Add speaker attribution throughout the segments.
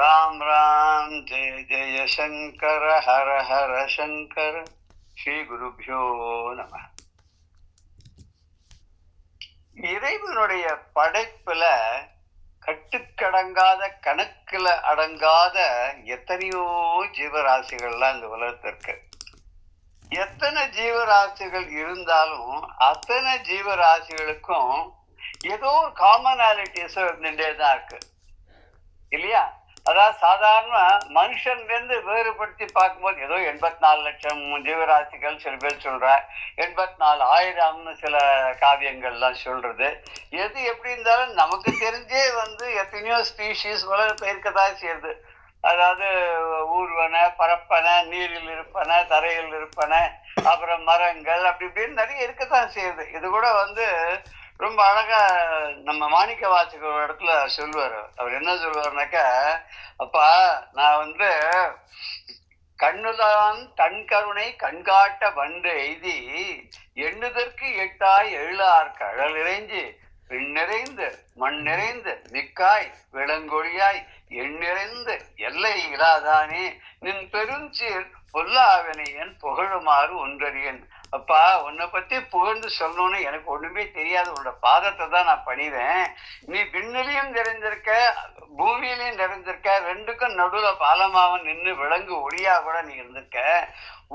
Speaker 1: राम राम जय जय शंकर हर हर शंकर ஸ்ரீ குருபியோ நம. இறைவனுடைய படைப்புல கட்டுக்கடங்காத கணக்குல அடங்காத எத்தனையோ ஜீவராசிகள்லாம் இந்த உலகத்திற்கு. எத்தனை ஜீவராசிகள் இருந்தாலும் அத்தனை ஜீவராசிகளுக்கும் ஏதோ ஒரு காமனாலிட்டிஸ் இருந்துட்டே தான் இருக்கு இல்லையா? அதாவது சாதாரண மனுஷன்லேருந்து வேறுபடுத்தி பார்க்கும்போது ஏதோ 84 லட்சம் ஜீவராசிகள் சில பேர் சொல்ற, 84,000 சில காவியங்கள்லாம் சொல்றது. எது எப்படி இருந்தாலும் நமக்கு தெரிஞ்சே எத்தனையோ ஸ்பீஷீஸ் உலகத்தில் இருக்கதான் செய்யுது. அதாவது ஊர்வன, பரப்பன, நீரில் இருப்பன, தரையில் இருப்பன, அப்புறம் மரங்கள், அப்படி இப்படின்னு நிறைய இருக்கத்தான் செய்யுது. இது கூட ரொம்ப அழகா நம்ம மாணிக்க வாசகர் ஒரு இடத்துல சொல்லுவாரு. அவர் என்ன சொல்லுவாருனாக்கா, அப்பா நான் கண்ணுதான் தன் கருணை கண்காட்ட வண்டு எய்தி எண்ணுதற்கு எட்டாய் எழிலார் கழல் இறைஞ்சி பெண் நிறைந்து மண் நிறைந்து மிக்காய் விளங்கொழியாய் எண் நிறைந்து எல்லை இலாதானே நின் பெருஞ்சீர் பொல்லாவினை என் புகழுமாறு ஒன்றறியன். அப்பா உன்னை பத்தி புகழ்ந்து சொல்லணும்னு எனக்கு ஒண்ணுமே தெரியாது, உன்னோட பாதத்தை தான் நான் பணிவேன். நீ விண்ணிலையும் நிறைஞ்சிருக்க, பூமியிலையும் நிறைஞ்சிருக்க, ரெண்டுக்கும் நடுவுல பாலமாவன் நின்று விலங்கு ஒளியா கூட நீ இருந்திருக்க.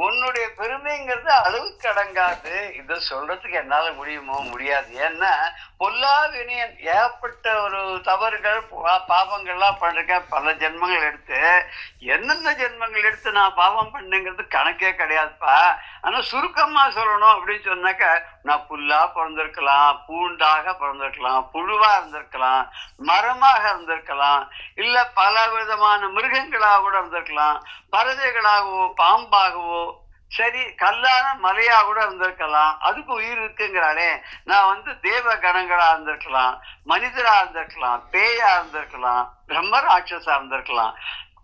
Speaker 1: உன்னுடைய பெருமைங்கிறது அளவுக்கு அடங்காது. இதை சொல்றதுக்கு என்னால முடியுமோ முடியாது. ஏன்னா பொல்லாவினியன் ஏகப்பட்ட ஒரு தவறுகள் பாவங்கள்லாம் பண்ணிருக்கேன். பல ஜென்மங்கள் எடுத்து, எந்தெந்த ஜென்மங்கள் எடுத்து நான் பாவம் பண்ணுங்கிறது கணக்கே கிடையாதுப்பா. ஆனா சுருக்கமா சொல்லணும் அப்படின்னு சொன்னாக்க, நான் புல்லா பிறந்திருக்கலாம், பூண்டாக பிறந்திருக்கலாம், புழுவா இருந்திருக்கலாம், மரமாக இருந்திருக்கலாம், இல்ல பல விதமான மிருகங்களாக கூட இருந்திருக்கலாம், பறவைகளாகவோ பாம்பாகவோ, சரி கல்லான மலையா கூட இருந்திருக்கலாம். அதுக்கு உயிர் இருக்குங்கிறானே. நான் தேவ கணங்களா இருந்திருக்கலாம், மனிதரா இருந்திருக்கலாம், பேயா இருந்திருக்கலாம், பிரம்ம ராட்சசா இருந்திருக்கலாம்,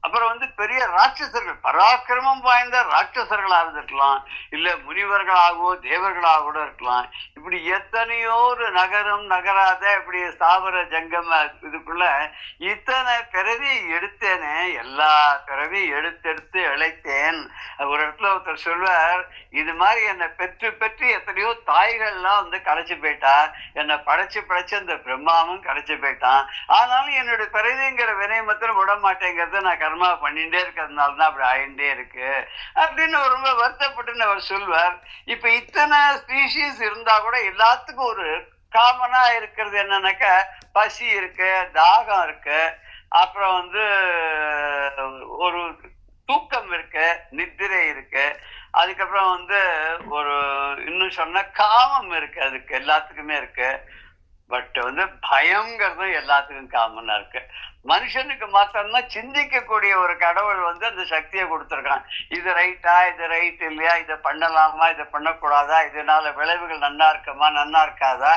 Speaker 1: அப்புறம் பெரிய ராட்சசர்கள், பராக்கிரமம் வாய்ந்த ராட்சசர்களா இருந்திருக்கலாம், இல்ல முனிவர்களாகவோ தேவர்களாக கூட இருக்கலாம். இப்படி எத்தனையோ ஒரு நகரம் நகராத இப்படி ஸ்தாவர ஜங்கம இதுக்குள்ள இத்தனை பிறவி எடுத்தேனே, எல்லா பிறவி எடுத்தெடுத்து இழைத்தேன். ஒரு இடத்துல ஒருத்தர் சொல்வார், இது மாதிரி என்னை பெற்று பெற்று எத்தனையோ தாய்கள்லாம் கரைச்சு போயிட்டா, என்னை படைச்சு படைச்சு அந்த பிரம்மாவும் கரைச்சு போயிட்டான். ஆனாலும் என்னுடைய பிறவிங்கிற வினை மாத்திரம் விட மாட்டேங்கிறது நான் கர்மா பண்ணிட்டே இருக்கிறதுனால தான் அப்படி ஆயிட்டே இருக்கு அப்படின்னு ரொம்ப வருத்தப்பட்டு அவர் சொல்வார். இப்ப இத்தனை ஸ்பீஷீஸ் இருந்தா கூட எல்லாத்துக்கும் ஒரு காமனா இருக்கிறது என்னன்னாக்க, பசி இருக்கு, தாகம் இருக்கு, அப்புறம் ஒரு தூக்கம் இருக்கு, நித்திரை இருக்கு, அதுக்கப்புறம் ஒரு இன்னும் சொன்ன காமம் இருக்கு, அதுக்கு எல்லாத்துக்குமே இருக்கு. பட் பயம்ங்கிறது எல்லாத்துக்கும் காமனா இருக்கு. மனுஷனுக்கு மாத்திரம்தான் சிந்திக்கக்கூடிய ஒரு கடவுள் அந்த சக்தியை கொடுத்துருக்கான். இது ரைட்டா, இது ரைட் இல்லையா, இதை பண்ணலாமா, இதை பண்ணக்கூடாதா, இதனால விளைவுகள் நன்னா இருக்குமா நன்னா இருக்காதா,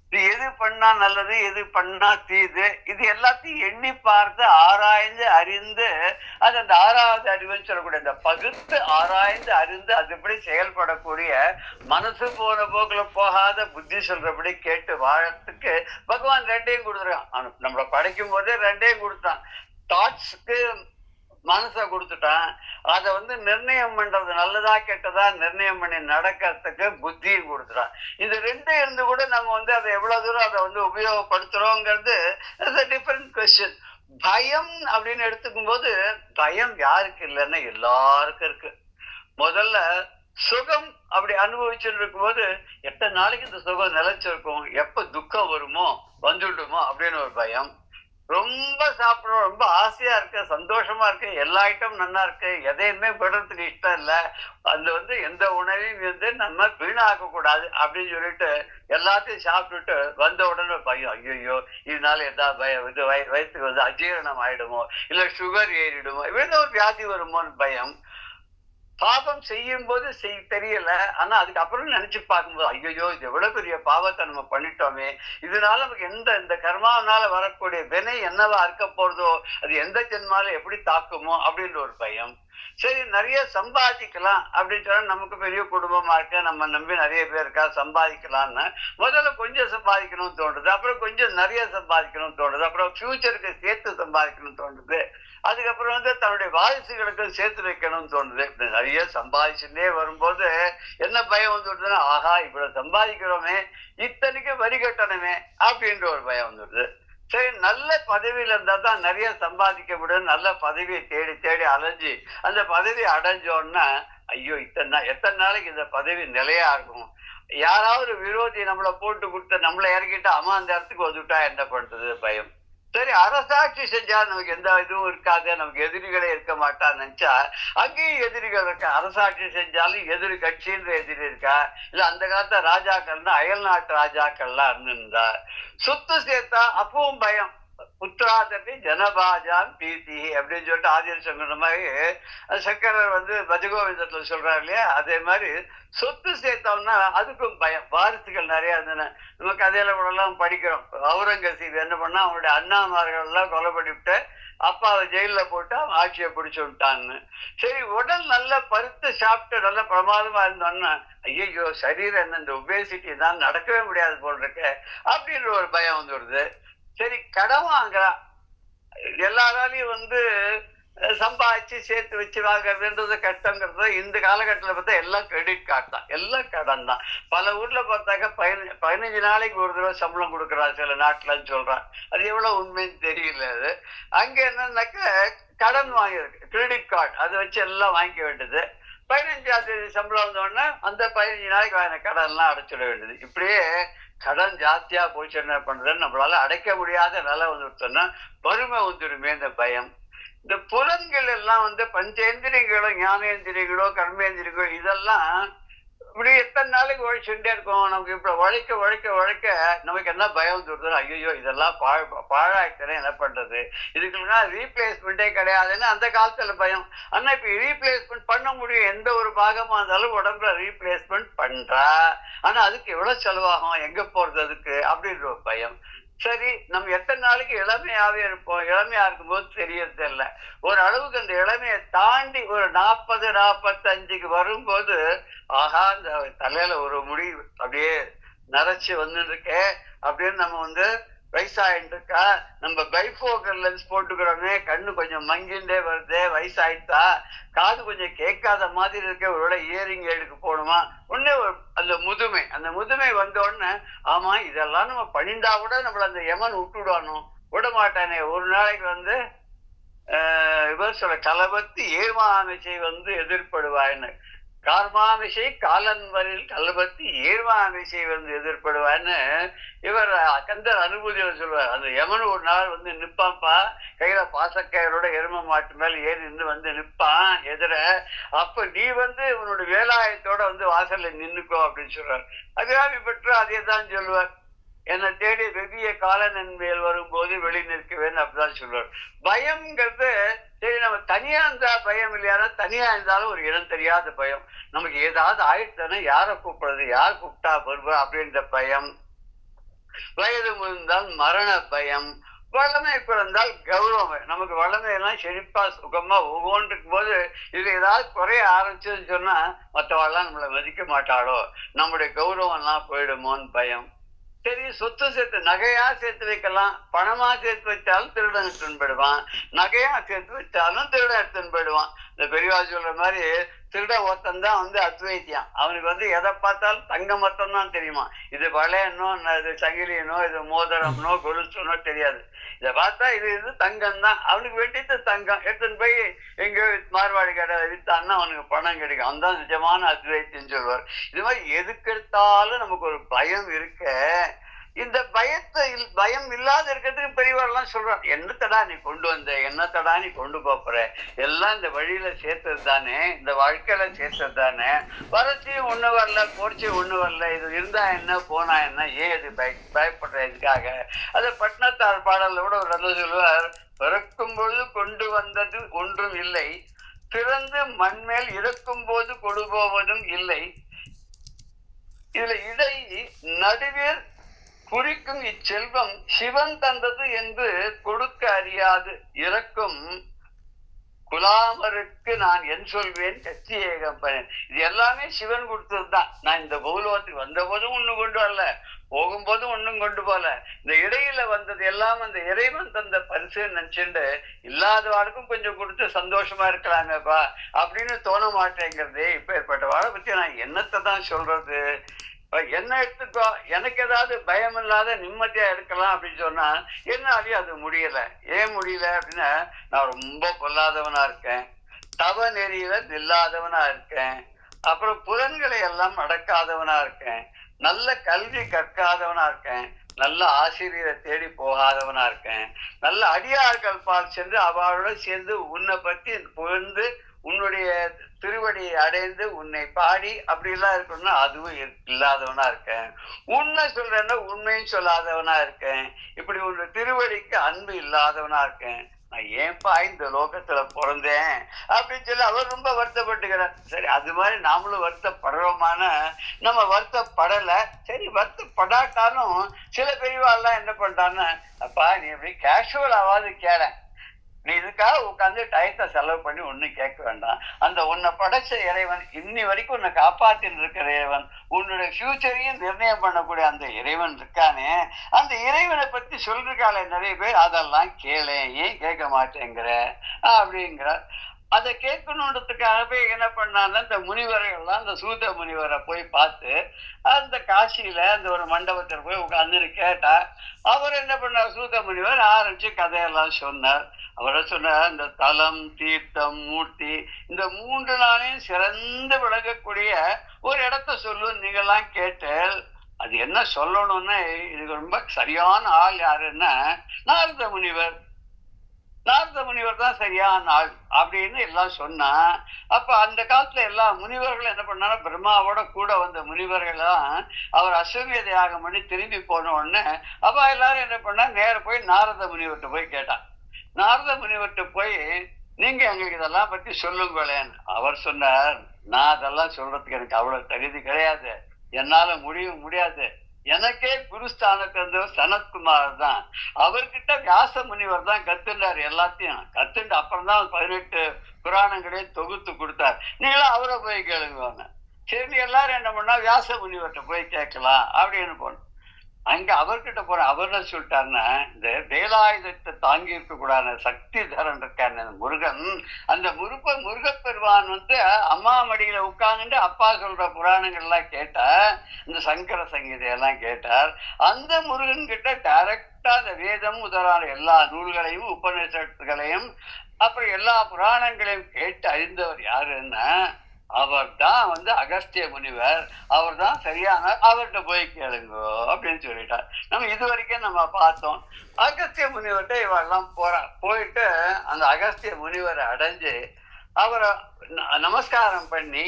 Speaker 1: இது எது பண்ணா நல்லது, எது பண்ணா தீது, இது எல்லாத்தையும் எண்ணி பார்த்து ஆராய்ந்து அறிந்து, அது அந்த ஆறாவது அறிவுன்னு சொல்லக்கூடிய அந்த பகுத்து ஆராய்ந்து அறிந்து அதுபடி செயல்படக்கூடிய மனசு போன போக்குல போகாத புத்தி சொல்றபடி கேட்டு வாழறதுக்கு பகவான் ரெண்டையும் கொடுத்துருக்கான். நம்மளை படைக்கும் போதே ரெண்டையும் கொடுத்தான். தாட்ஸ்க்கு மனசை கொடுத்துட்டான், அதை நிர்ணயம் பண்றது நல்லதா கெட்டதா நிர்ணயம் பண்ணி நடக்கிறதுக்கு புத்தியும் கொடுத்துட்டான். இது ரெண்டும் இருந்து கூட நம்ம அதை எவ்வளவு தூரம் அதை உபயோகப்படுத்துறோங்கிறது டிஃபரெண்ட் கொஸ்டின். பயம் அப்படின்னு எடுத்துக்கும் போது, பயம் யாருக்கு இல்லைன்னா எல்லாருக்கும் இருக்கு. முதல்ல சுகம் அப்படி அனுபவிச்சுட்டு இருக்கும் போது, எத்தனை நாளைக்கு இந்த சுகம் நிலைச்சிருக்கும், எப்ப துக்கம் வருமோ வந்துடுமோ அப்படின்னு ஒரு பயம். ரொம்ப சாப்பிடுறோம், ரொம்ப ஆசையா இருக்கு, சந்தோஷமா இருக்கு, எல்லா ஐட்டம் நல்லா இருக்கு, எதையுமே விடுறதுக்கு இஷ்டம் இல்லை, அது எந்த உணவையும் நம்ம வீணாக்க கூடாது அப்படின்னு சொல்லிட்டு எல்லாத்தையும் சாப்பிட்டுட்டு வந்த உடனே பயம், ஐயோ இதனால எதாவது பயம், இது வயிற்றுக்கு அஜீரணம் ஆயிடுமோ, இல்ல சுகர் ஏறிடுமோ, இப்படி ஒரு வியாதி வருமோன்னு பயம். பாவம் செய்யும் போது தெரியல, ஆனா அதுக்கப்புறம் நினைச்சு பார்க்கும்போது, ஐயோ இது எவ்வளவு பெரிய பாவத்தை நம்ம பண்ணிட்டோமே, இதனால நமக்கு இந்த கர்மாவனால வரக்கூடிய வினை என்னவா இருக்க போறதோ, அது எந்த ஜென்மால எப்படி தாக்குமோ அப்படின்ற ஒரு பயம். சரி, நிறைய சம்பாதிக்கலாம் அப்படின்னு சொன்னா நமக்கு பெரிய குடும்பமா இருக்கு, நம்ம நம்பி நிறைய பேர் இருக்கா, சம்பாதிக்கலாம்னு முதல்ல கொஞ்சம் சம்பாதிக்கணும்னு தோன்றுது, அப்புறம் கொஞ்சம் நிறைய சம்பாதிக்கணும்னு தோன்றுது, அப்புறம் ஃபியூச்சருக்கு சேர்த்து சம்பாதிக்கணும்னு தோன்றுது, அதுக்கப்புறம் தன்னுடைய வாரிசுகளுக்கு சேர்த்து வைக்கணும்னு தோணுது. இப்படி நிறைய சம்பாதிச்சுட்டே வரும்போது என்ன பயம் வந்துடுதுன்னா, ஆஹா இவ்வளவு சம்பாதிக்கிறோமே, இத்தனைக்கு வரி கட்டணுமே அப்படின்ற ஒரு பயம் வந்துடுது. சரி, நல்ல பதவியில இருந்தா தான் நிறைய சம்பாதிக்க முடியும். நல்ல பதவியை தேடி தேடி அலைஞ்சு அந்த பதவி அடைஞ்சோன்னா, ஐயோ எத்தனை நாளைக்கு இந்த பதவி நிலையா இருக்கும், யாராவது விரோதி நம்மளை போட்டு கொடுத்து நம்மளை இறக்கிட்டு அம்மா அந்த இடத்துக்கு வந்துட்டா என்ன பண்றது பயம். சரி, அரசாட்சி செஞ்சா நமக்கு எந்த இதுவும் இருக்காது, நமக்கு எதிரிகளே இருக்க மாட்டான்னு நினைச்சா அங்கேயும் எதிரிகள் இருக்கா. அரசாட்சி செஞ்சாலும் எதிரி கட்சின்ற எதிரி இருக்கா, இல்ல அந்த காலத்துல ராஜாக்கள்னா அயல் நாட்டு ராஜாக்கள்லாம் இருந்திருந்தா. சொத்து சேர்த்தா அப்பவும் பயம். புத்திராதபி ஜனபாஜாம் பீதி அப்படின்னு சொல்லிட்டு ஆதிர் சொன்ன மாதிரி சக்கரர் பஜகோவிந்தத்துல சொல்றாரு இல்லையா, அதே மாதிரி சொத்து சேர்த்தோம்னா அதுக்கும் பயம். வாரிசுகள் நிறைய இருந்தன. நம்ம கதையில கூட எல்லாம் படிக்கிறோம். அவுரங்கசீப் என்ன பண்ணா, அவனுடைய அண்ணாமார்கள் எல்லாம் கொலை பண்ணிவிட்டு அப்பாவை ஜெயில போட்டு அவன் ஆட்சியை பிடிச்சு விட்டான்னு. சரி, உடல் நல்லா பருத்து சாப்பிட்டு நல்ல பிரமாதமா இருந்தோன்னா, ஐயோ சரீரம் என்ன இந்த ஒபேசிட்டி தான் நடக்கவே முடியாது போல் இருக்கு அப்படின்ற ஒரு பயம் வந்துடுது. சரி, கடன் வாங்குறான். எல்லாராலையும் சம்பாதிச்சு சேர்த்து வச்சு வாங்குறதுன்றது கஷ்டங்கிறது இந்த காலகட்டத்தில் பார்த்தா எல்லாம் கிரெடிட் கார்டு தான், எல்லாம் கடன் தான். பல ஊர்ல பார்த்தாக்க 15 நாளைக்கு ஒரு தடவை சம்பளம் கொடுக்குறா சில நாட்டுலன்னு சொல்றான். அது எவ்வளவு உண்மைன்னு தெரியல. அது அங்க என்னன்னாக்க கடன் வாங்கியிருக்கு, கிரெடிட் கார்டு, அதை வச்சு எல்லாம் வாங்கிக்க வேண்டியது. 15ஆம் தேதி சம்பளம் வந்தோடனே அந்த 15 நாளைக்கு வாங்கின கடன் எல்லாம் அடைச்சிட வேண்டியது. இப்படியே கடன் ஜாஸ்தியா போச்சு என்ன பண்றதுன்னு நம்மளால அடைக்க முடியாத நிலை வந்துட்டோம்னா வறுமை வந்துடுமே இந்த பயம். இந்த புலன்கள் எல்லாம் பஞ்சேந்திரியங்களோ ஞானேந்திரியங்களோ கர்மேந்திரியங்களோ இதெல்லாம் இப்படி எத்தனை நாளைக்கு உழைச்சுட்டே இருக்கும். நமக்கு இப்ப உழைக்க உழைக்க உழைக்க நமக்கு என்ன பயம் வந்துடுது, ஐயோ இதெல்லாம் பாழாயிட்டேன்னு என்ன பண்றது, இதுக்குலாம் ரீப்ளேஸ்மெண்ட்டே கிடையாதுன்னு அந்த காலத்துல பயம். ஆனா இப்ப ரீப்ளேஸ்மெண்ட் பண்ண முடியும், எந்த ஒரு பாகமா இருந்தாலும் உடம்புல ரீப்ளேஸ்மெண்ட் பண்றா. ஆனா அதுக்கு எவ்வளவு செலவாகும், எங்க போறது அதுக்கு அப்படின்ற ஒரு பயம். சரி, நம்ம எத்தனை நாளைக்கு இளமையாவே இருப்போம், இளமையா இருக்கும்போது தெரியறது இல்லை. ஒரு அளவுக்கு அந்த இளமையை தாண்டி ஒரு 40 45க்கு வரும்போது ஆஹா இந்த தலையில ஒரு முடி அப்படியே நரைச்சு வந்துருக்கே அப்படின்னு நம்ம வயசாயிட்டு இருக்கா, நம்ம பைஃபோக்கல் லென்ஸ் போட்டுக்கிறோமே, கண்ணு கொஞ்சம் மங்கிண்டே வருது, வயசாயிட்டா, காது கொஞ்சம் கேட்காத மாதிரி இருக்க, ஒருவேளை இயரிங் ஏடுக்கு போகணுமா, உடனே அந்த முதுமை வந்த உடனே ஆமா இதெல்லாம் நம்ம பண்ணிண்டா கூட நம்மள அந்த யமன் விட்டுடானும், விட மாட்டானே. ஒரு நாளைக்கு இவர் சொல்ல கலபத்தி ஏர்மாமிசை எதிர்படுவான்னு, கார்மாமிசை காலன்வரில் கலபத்தி ஏர்மாமிசை எதிர்படுவான்னு இவர் கந்தர் அனுபூதியில சொல்லுவார். அந்த யமன் ஒரு நாள் நிப்பான்ப்பா, கையில பாசக்கயிறோட எரும மாட்டு மேல ஏறி இருந்து நிப்பான் எதிர, அப்ப நீ உன்னோட வேலாயத்தோட வாசல்ல நின்னுக்கோ அப்படின்னு சொல்றாரு. அபிராமி பெற்று அதே தான் சொல்லுவார். என்னை தேடி வெவ்விய காலன் மேல் வரும்போது வெளி நிற்கவேன்னு அப்படிதான் சொல்லுவார். பயம்ங்கிறது சரி, நம்ம தனியா இருந்தா பயம் இல்லையானா, தனியா இருந்தாலும் ஒரு இடம் தெரியாத பயம். நமக்கு ஏதாவது ஆயிடுச்சுன்னா யாரை கூப்பிடுறது, யார் கூப்பிட்டா வருவா அப்படின்ற பயம். வயது முழுந்தால் மரண பயம். வளமை பிறந்தால் கௌரவம். நமக்கு வளமையெல்லாம் செழிப்பா சுகமா ஒவ்வொன்றுக்கும் போது இது ஏதாவது குறைய ஆரம்பிச்சுன்னு சொன்னா மற்றவாள்லாம் நம்மளை மதிக்க மாட்டாளோ, நம்முடைய கௌரவம் எல்லாம் போயிடுமோன்னு பயம். சரி, சொத்து சேர்த்து நகையா சேர்த்து வைக்கலாம், பணமா சேர்த்து வச்சாலும் திருடன் எடுத்துன்னு போயிடுவான், நகையா சேர்த்து வச்சாலும் திருடன் எடுத்துன்னு போயிடுவான். இந்த பெரியவா சொல்ற மாதிரி திருடன் ஒருத்தந்தான் அத்வைத்தியம். அவனுக்கு எதை பார்த்தாலும் தங்கம் மொத்தம் தான் தெரியுமா, இது வளையனோ இது சங்கிலியனோ இது மோதிரம்னோ கொலுசுனோ தெரியாது. இதை பார்த்தா இது தங்கம் தான், அவனுக்கு வேண்டியது தங்கம் எடுத்துன்னு போய் எங்கேயோ மார்வாடி கடையில வித்தான்னா அவனுக்கு பணம் கிடைக்கும். அவன் தான் நிஜமான அத்வைத்தியம் சொல்வார். இது மாதிரி எதுக்கு எடுத்தாலும் நமக்கு ஒரு பயம் இருக்க. இந்த பயம் இல்லாத இருக்கிறதுக்கு பெரியவரெல்லாம் சொல்றான், என்னத்தடா நீ கொண்டு வந்த, என்னத்தடா நீ கொண்டு போற, எல்லாம் இந்த வழியில சேர்த்தது தானே, இந்த வாழ்க்கையில சேர்த்தது தானே, வரச்சியும் ஒண்ணு வரல, போர்ச்சியும் ஒண்ணு வரல, இது இருந்தா என்ன போனா என்ன, ஏன் இது பயப்படுற இதுக்காக. அது பட்டினத்தார் பாடல்ல கூட ஒரு நல்ல சொல்லுவார், பிறக்கும் பொழுது கொண்டு வந்தது ஒன்றும் இல்லை, பிறந்து மண்மேல் இறக்கும் போது கொடு போவதும் இல்லை, இதுல இடை நடுவேர் குறிக்கும் இச்செல்வம் சிவன் தந்தது என்று கொடுக்க அறியாது இறக்கும் குலாமருக்கு நான் என் சொல்வேன் கட்சி ஏகப்பன். இது எல்லாமே சிவன் கொடுத்ததுதான். நான் இந்த பௌலவத்துக்கு வந்த போதும் ஒண்ணும் கொண்டு வரல, போகும்போதும் ஒண்ணும் கொண்டு போல. இந்த இடையில வந்தது எல்லாம் அந்த இறைவன் தந்த பரிசுன்னு நினைச்சுட்டு இல்லாதவாளுக்கும் கொஞ்சம் கொடுத்து சந்தோஷமா இருக்கலாமேப்பா அப்படின்னு தோண மாட்டேங்கிறது. இப்ப ஏற்பட்ட வாழை பத்தி நான் என்னத்தை தான் சொல்றது? என்ன எடுத்துக்கோ, எனக்கு ஏதாவது பயம் இல்லாத நிம்மதியா இருக்கலாம் அப்படின்னு சொன்னா என்னாலையும் அது முடியல. ஏன் முடியல அப்படின்னா, நான் ரொம்ப பொல்லாதவனா இருக்கேன், தவ நெறியில நில்லாதவனா இருக்கேன், அப்புறம் புலன்களை எல்லாம் அடக்காதவனா இருக்கேன், நல்ல கல்வி கற்காதவனா இருக்கேன், நல்ல ஆசிரியரை தேடி போகாதவனா இருக்கேன், நல்ல அடியார்கள் பால் சென்று அவளோட சேர்ந்து உன்னை பத்தி புகழ்ந்து உன்னுடைய திருவடியை அடைந்து உன்னை பாடி அப்படி எல்லாம் இருக்கணும்னா அதுவும் இல்லாதவனா இருக்கேன். உண்மை சொல்றேன்னா உண்மையும் சொல்லாதவனா இருக்கேன். இப்படி உன்னுடைய திருவடிக்கு அன்பு இல்லாதவனா இருக்கேன். நான் ஏன்பா இந்த லோகத்துல பிறந்தேன் அப்படின்னு சொல்லி அவர் ரொம்ப வருத்தப்பட்டுக்கிறார். சரி, அது மாதிரி நாமளும் வருத்தப்படுறோமான? நம்ம வருத்தப்படலை. சரி, வருத்தப்படாட்டாலும் சில பெரியவாள்லாம் என்ன பண்றான்னு, அப்பா நீ எப்படி கேஷுவலாவது கேள, நீ இதுக்காக உட்காந்து டயத்தை செலவு பண்ணி ஒன்னும் கேட்க வேண்டாம். அந்த உன்னை படைச்ச இறைவன், இன்னி வரைக்கும் உன்னை காப்பாத்தின்னு இருக்கிற இறைவன், உன்னுடைய ஃபியூச்சரையும் நிர்ணயம் பண்ணக்கூடிய அந்த இறைவன் இருக்கானே, அந்த இறைவனை பத்தி சொல்றாங்களே நிறைய பேர், அதெல்லாம் கேளு, ஏன் கேட்க மாட்டேங்கிற அப்படிங்கிற. அதை கேட்கணுன்றதுக்காகவே என்ன பண்ணாங்க, இந்த முனிவர்கள்லாம் அந்த சூத முனிவரை போய் பார்த்து அந்த காசியில அந்த ஒரு மண்டபத்தில் போய் உட்கார்ந்து கேட்டா, அவர் என்ன பண்ணார், சூத முனிவர் ஆரம்பிச்சு கதையெல்லாம் சொன்னார். அவரை சொன்னார், இந்த தலம், தீர்த்தம், மூர்த்தி, இந்த 3 நாளையும் சிறந்து விளங்கக்கூடிய ஒரு இடத்த சொல்லு நீங்கெல்லாம் கேட்டு. அது என்ன சொல்லணும்னா, இதுக்கு ரொம்ப சரியான ஆள் யாருன்னா நாரத முனிவர். நாரத முனிவர் தான் சரியான ஆள் அப்படின்னு எல்லாம் சொன்னா. அப்ப அந்த காலத்துல எல்லா முனிவர்களும் என்ன பண்ணாங்க, பிரம்மாவோட கூட வந்த முனிவர்கள்லாம் அவர் அஸ்வமேத யாகம் பண்ணி திரும்பி போன உடனே அப்ப எல்லாரும் என்ன பண்ணா, நேர போய் நாரத முனிவர்கிட்ட போய் கேட்டான். நாரத முனிவர்கிட்ட போய் நீங்க எங்களுக்கு இதெல்லாம் பத்தி சொல்லுங்களேன். அவர் சொன்னார், நான் அதெல்லாம் சொல்றதுக்கு எனக்கு அவ்வளவு தகுதி கிடையாது, என்னால முடியாது. எனக்கே குருஸ்தானத்துல இருந்தவர் சனத்குமார் தான். அவர்கிட்ட வியாச முனிவர் தான் கத்துண்டார், எல்லாத்தையும் கத்துண்டு அப்புறம் தான் 18 புராணங்களையும் தொகுத்து கொடுத்தார். நீங்களும் அவரை போய் கேளுங்க. சரி, எல்லாரும் என்ன பண்ணா வியாச முனிவர்கிட்ட போய் கேட்கலாம் அப்படின்னு போனோம். அங்க அவர்கிட்ட போற அவர் என்ன சொல்லிட்டாருன்னா, இந்த வேலாயுதத்தை தாங்கி இருக்க கூடாது சக்தி தரன் இருக்காரு முருகன். அந்த முருகப்பெருவான் வந்து அம்மா மடியில உட்கார்ந்துட்டு அப்பா சொல்ற புராணங்கள்லாம் கேட்டா, இந்த சங்கர சங்கீதையெல்லாம் கேட்டார். அந்த முருகன் கிட்ட டைரக்டா அந்த வேதம் முதலான எல்லா நூல்களையும் உபநிஷத்துகளையும் அப்புறம் எல்லா புராணங்களையும் கேட்டு அறிந்தவர் யாருன்னா அவர் தான் வந்து அகஸ்திய முனிவர். அவர் தான் சரியான, அவர்கிட்ட போய் கேளுங்க அப்படின்னு சொல்லிட்டார். நம்ம இது வரைக்கும் நம்ம பார்த்தோம். அகஸ்திய முனிவர்கிட்ட இவெல்லாம் போயிட்டு அந்த அகஸ்திய முனிவரை அடைஞ்சு அவரை நமஸ்காரம் பண்ணி